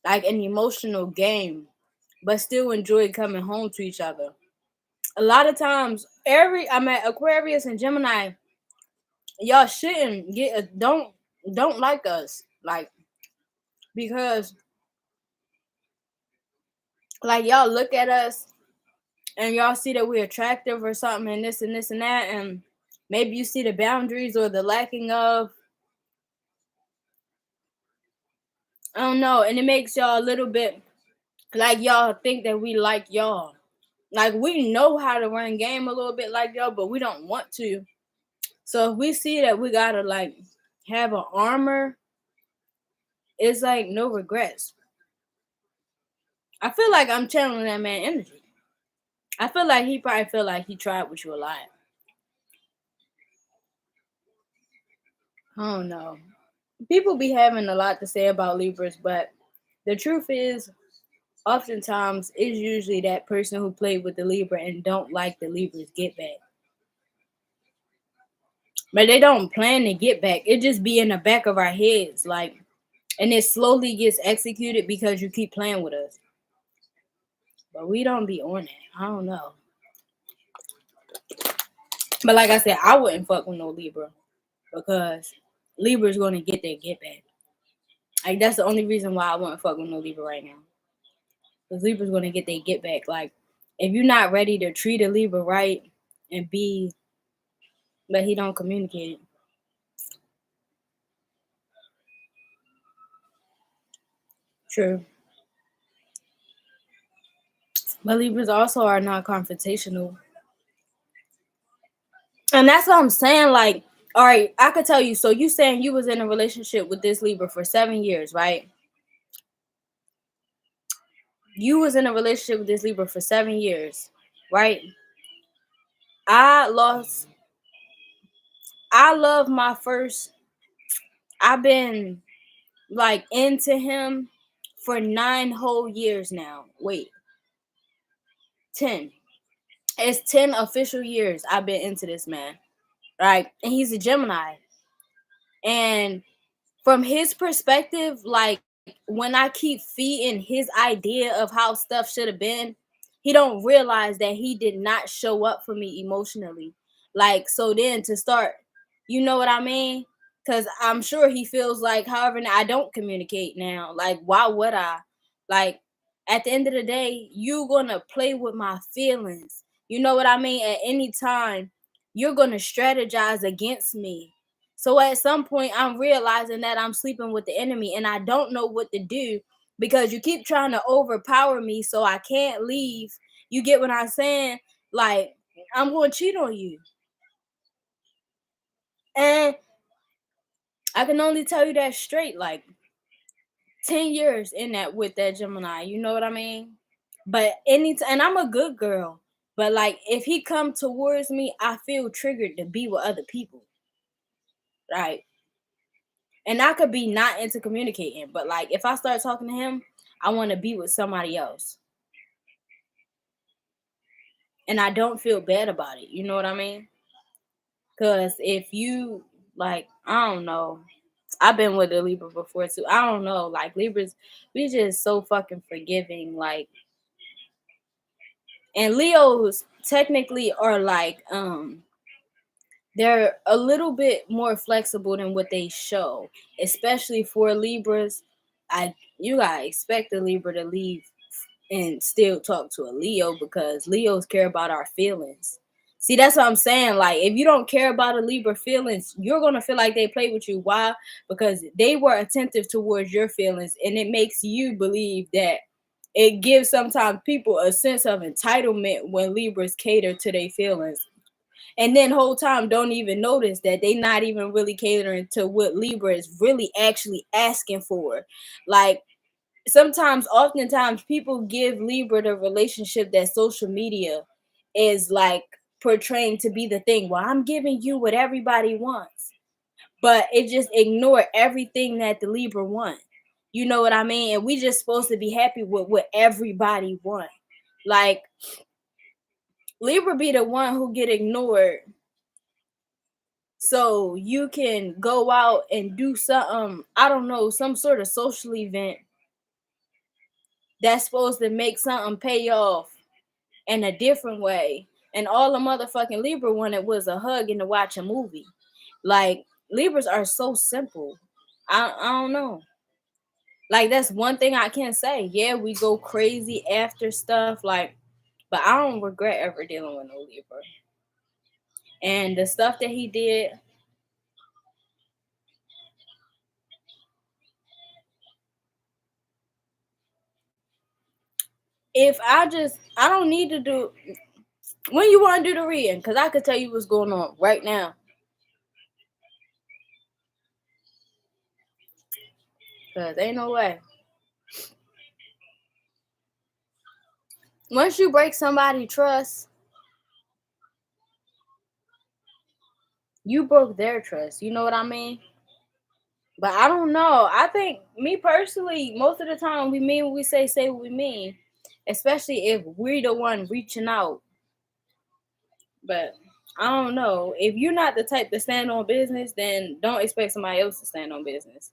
S1: like an emotional game, but still enjoy coming home to each other. A lot of times, I'm at Aquarius and Gemini, y'all shouldn't don't like us, like because like y'all look at us and y'all see that we're attractive or something and this and this and that, and maybe you see the boundaries or the lacking of, I don't know, and it makes y'all a little bit like y'all think that we like y'all. Like we know how to run game a little bit like y'all, but we don't want to. So if we see that we gotta like have an armor, it's like no regrets. I feel like I'm channeling that man energy. I feel like he probably feel like he tried with you a lot. I don't know. People be having a lot to say about Libras, but the truth is, oftentimes it's usually that person who played with the Libra and don't like the Libra's get back. But they don't plan to get back. It just be in the back of our heads, like, and it slowly gets executed because you keep playing with us. But we don't be on it. I don't know. But like I said, I wouldn't fuck with no Libra because Libra's gonna get their get back. Like that's the only reason why I wouldn't fuck with no Libra right now. Because Libra's gonna get their get back. Like if you're not ready to treat a Libra right and be, but he don't communicate it. True. But Libras also are not confrontational. And that's what I'm saying. Like, all right, I could tell you. So you saying you was in a relationship with this Libra for 7 years, right? You was in a relationship with this Libra for 7 years, right? I lost. I love my first. I've been like into him for 9 whole years now. Wait, 10. It's 10 official years I've been into this man, right? And he's a Gemini. And from his perspective, like when I keep feeding his idea of how stuff should have been, he don't realize that he did not show up for me emotionally. Like so then to start, you know what I mean? Cuz I'm sure he feels like however I don't communicate now. Like why would I? Like at the end of the day, you going to play with my feelings. You know what I mean? At any time, you're going to strategize against me. So at some point, I'm realizing that I'm sleeping with the enemy and I don't know what to do because you keep trying to overpower me so I can't leave. You get what I'm saying? Like, I'm going to cheat on you. And I can only tell you that straight, like 10 years in that with that Gemini. You know what I mean? But anytime, and I'm a good girl. But like, if he come towards me, I feel triggered to be with other people. Right? And I could be not into communicating, but like if I start talking to him, I want to be with somebody else. And I don't feel bad about it. You know what I mean? Cause if you like, I don't know. I've been with a Libra before too. I don't know. Like Libras, we just so fucking forgiving. Like and Leos technically are like they're a little bit more flexible than what they show, especially for Libras. You gotta expect a Libra to leave and still talk to a Leo because Leos care about our feelings. See, that's what I'm saying. Like, if you don't care about a Libra feelings, you're gonna feel like they play with you. Why? Because they were attentive towards your feelings, and it makes you believe that it gives sometimes people a sense of entitlement when Libras cater to their feelings and then whole time don't even notice that they not even really catering to what Libra is really actually asking for. Like oftentimes people give Libra the relationship that social media is like portraying to be the thing. Well, I'm giving you what everybody wants, but it just ignore everything that the Libra want. You know what I mean? And we just supposed to be happy with what everybody want. Like Libra be the one who get ignored. So you can go out and do something, I don't know, some sort of social event that's supposed to make something pay off in a different way. And all the motherfucking Libra wanted was a hug and to watch a movie. Like Libras are so simple. I don't know. Like that's one thing I can say. Yeah, we go crazy after stuff, like, but I don't regret ever dealing with no Libra. And the stuff that he did, if I don't need to do when you want to do the reading, because I could tell you what's going on right now. Because ain't no way. Once you break somebody's trust, you broke their trust. You know what I mean? But I don't know. I think me personally, most of the time we mean what we say what we mean. Especially if we're the one reaching out. But I don't know. If you're not the type to stand on business, then don't expect somebody else to stand on business.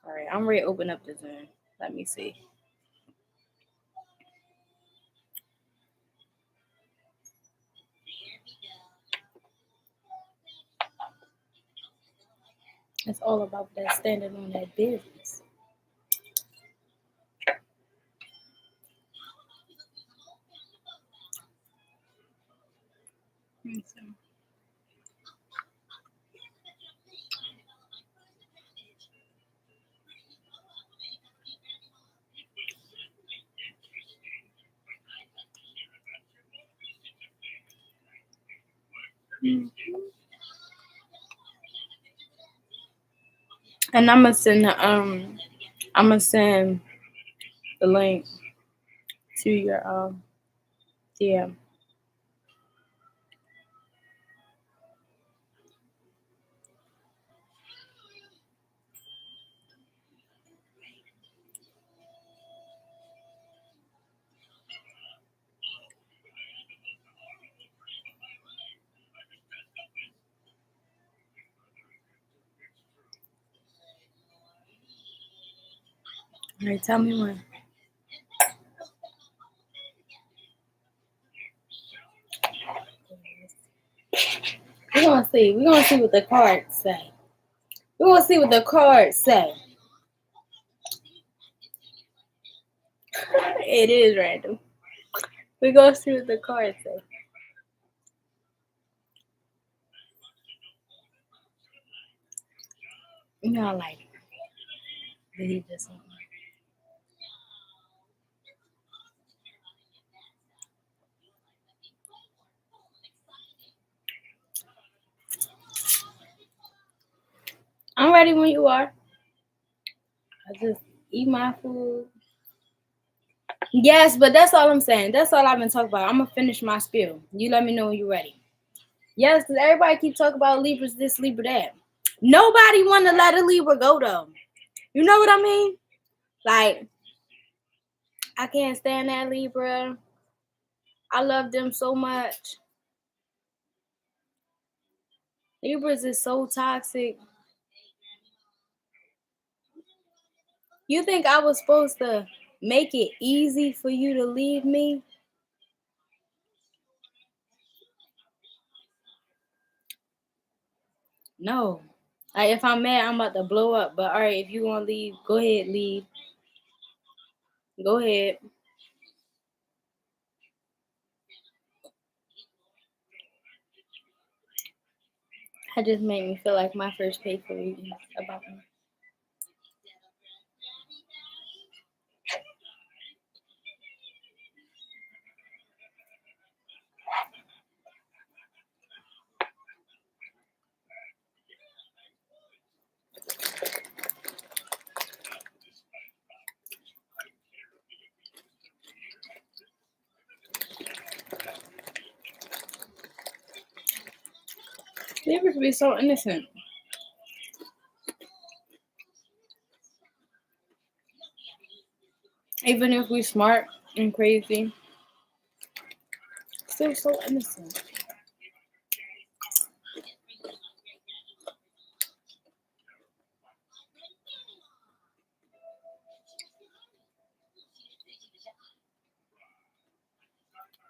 S1: All right, I'm ready to open up the Zoom. Let me see. It's all about that standing on that business. And I'm gonna send the link to your DM. All right, tell me when. We're gonna see. We're gonna see what the cards say. We're gonna see what the cards say. It is random. We're gonna see what the cards say. You know, I like it. Did he just? I'm ready when you are. I just eat my food. Yes, but that's all I'm saying. That's all I've been talking about. I'm gonna finish my spiel. You let me know when you're ready. Yes, because everybody keep talking about Libras this, Libra that. Nobody want to let a Libra go though. You know what I mean? Like, I can't stand that Libra. I love them so much. Libras is so toxic. You think I was supposed to make it easy for you to leave me? No. Like, if I'm mad, I'm about to blow up. But all right, if you want to leave, go ahead, leave. Go ahead. That just made me feel like my first pay for reading about me. Libras be so innocent. Even if we smart and crazy, still so innocent.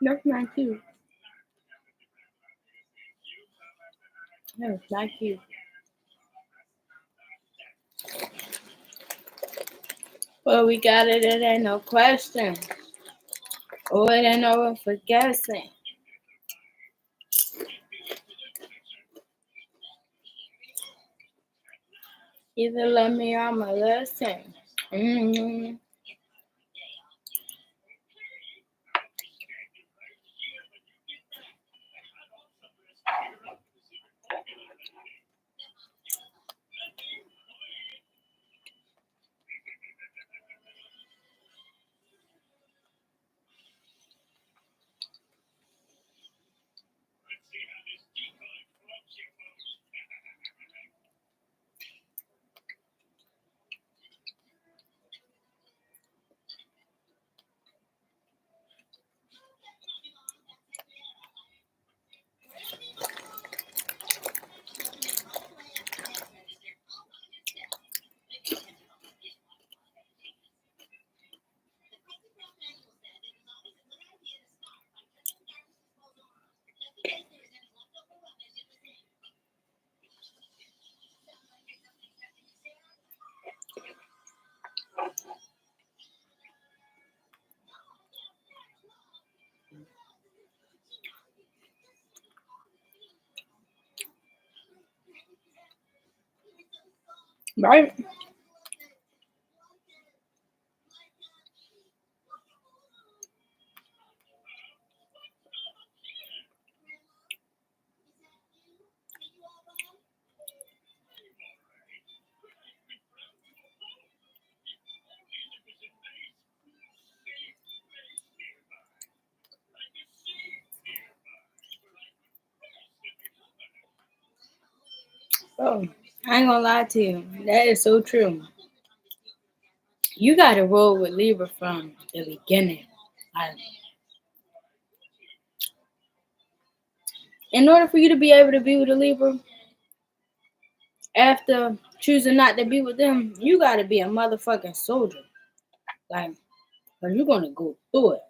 S1: That's not cute. That's not cute. Well, we got it. It ain't no question. Oh, it ain't no for guessing. Either love me or I'ma listen. Mm-hmm. Right? Oh, I ain't gonna lie to you. That is so true. You gotta roll with Libra from the beginning. Like, in order for you to be able to be with a Libra, after choosing not to be with them, you gotta be a motherfucking soldier. Like, cause you're gonna go through it.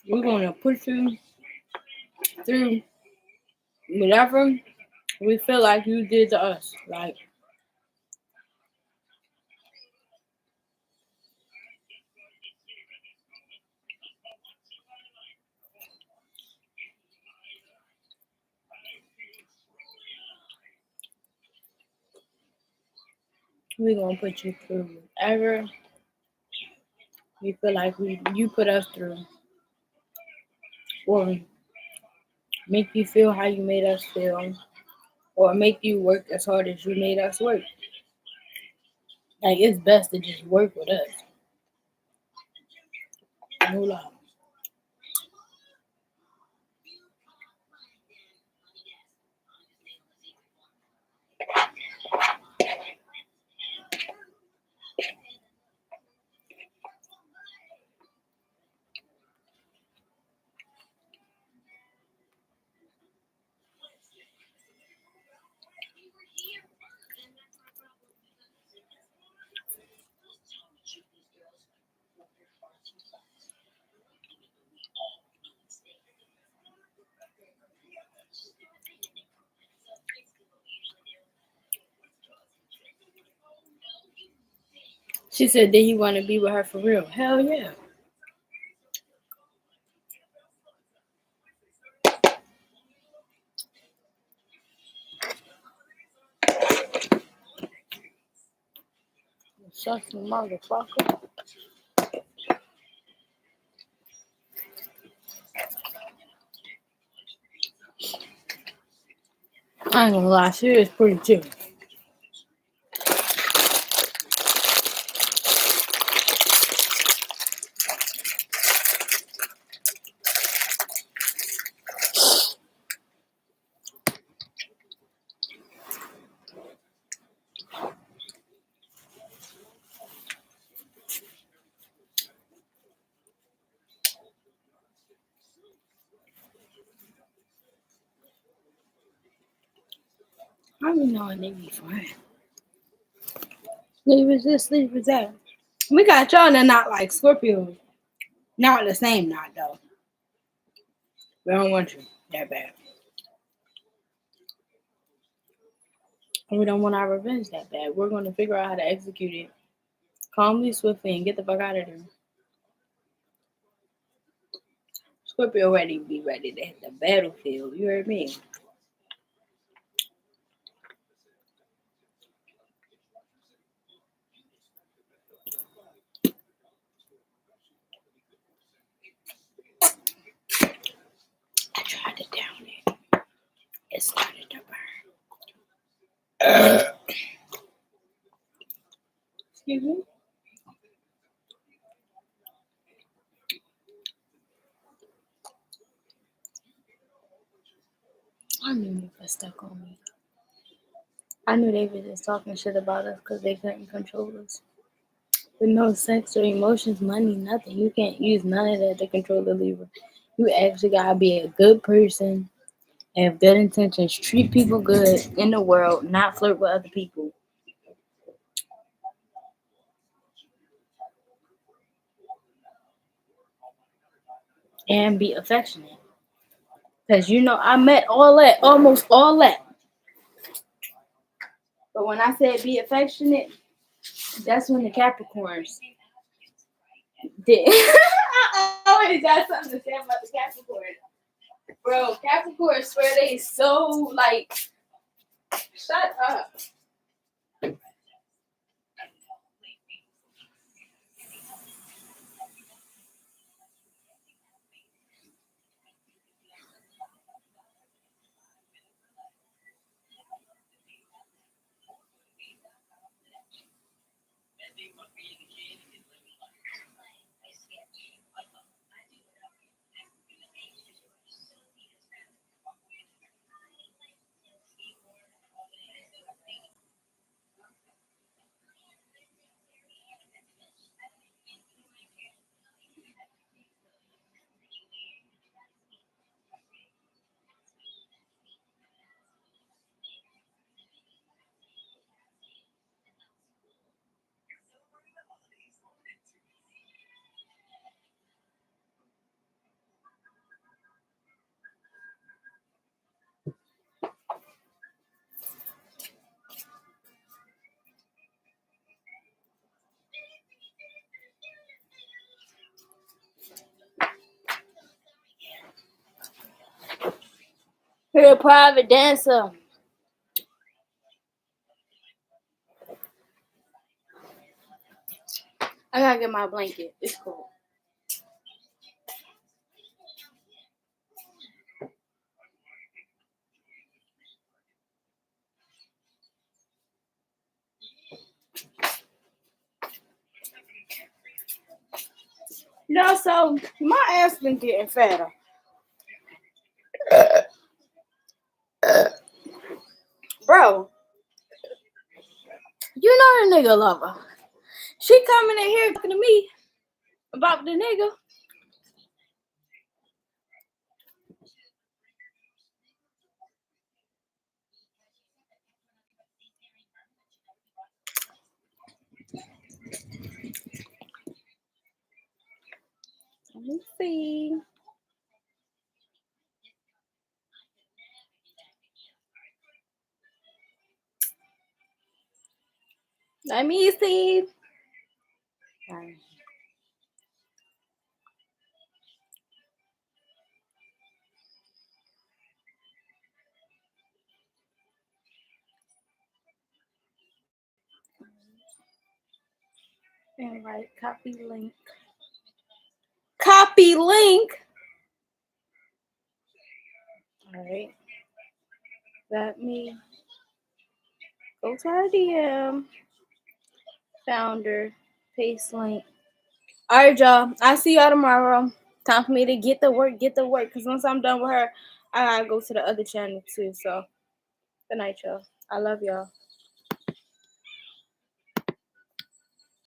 S1: We're gonna push you through whatever we feel like you did to us. Like, we gonna put you through whatever we feel like you put us through. Or make you feel how you made us feel. Or make you work as hard as you made us work. Like, it's best to just work with us. No lie. She said, did he want to be with her for real? Hell yeah. Such a motherfucker. I ain't gonna lie, she is pretty too. I don't know they be fine. Sleep is this, sleep is that. We got y'all that not like Scorpio. Not the same knot though. We don't want you that bad. And we don't want our revenge that bad. We're going to figure out how to execute it calmly, swiftly, and get the fuck out of there. Scorpio ready be ready to hit the battlefield. You heard me? I tried to down it. It started to burn. Excuse me? I knew they got stuck on me. I knew they were just talking shit about us because they couldn't control us. With no sex or emotions, money, nothing. You can't use none of that to control the Libra. You actually gotta be a good person, have good intentions, treat people good in the world, not flirt with other people. And be affectionate. Because you know, I met all that, almost all that. But when I said be affectionate, that's when the Capricorns did. I always got something to say about the Capricorn. Bro, Capricorn swear they so like, shut up. You're a private dancer. I gotta get my blanket. It's cold. No, so my ass been getting fatter. Bro, you know the nigga lover. She coming in here talking to me about the nigga. Let me see. Let me see. And right, copy link. Copy link. All right. Let me go to our DM. Founder. Paste link. All right, y'all. I'll see y'all tomorrow. Time for me to get to work. Because once I'm done with her, I gotta go to the other channel too. So, good night, y'all. I love y'all.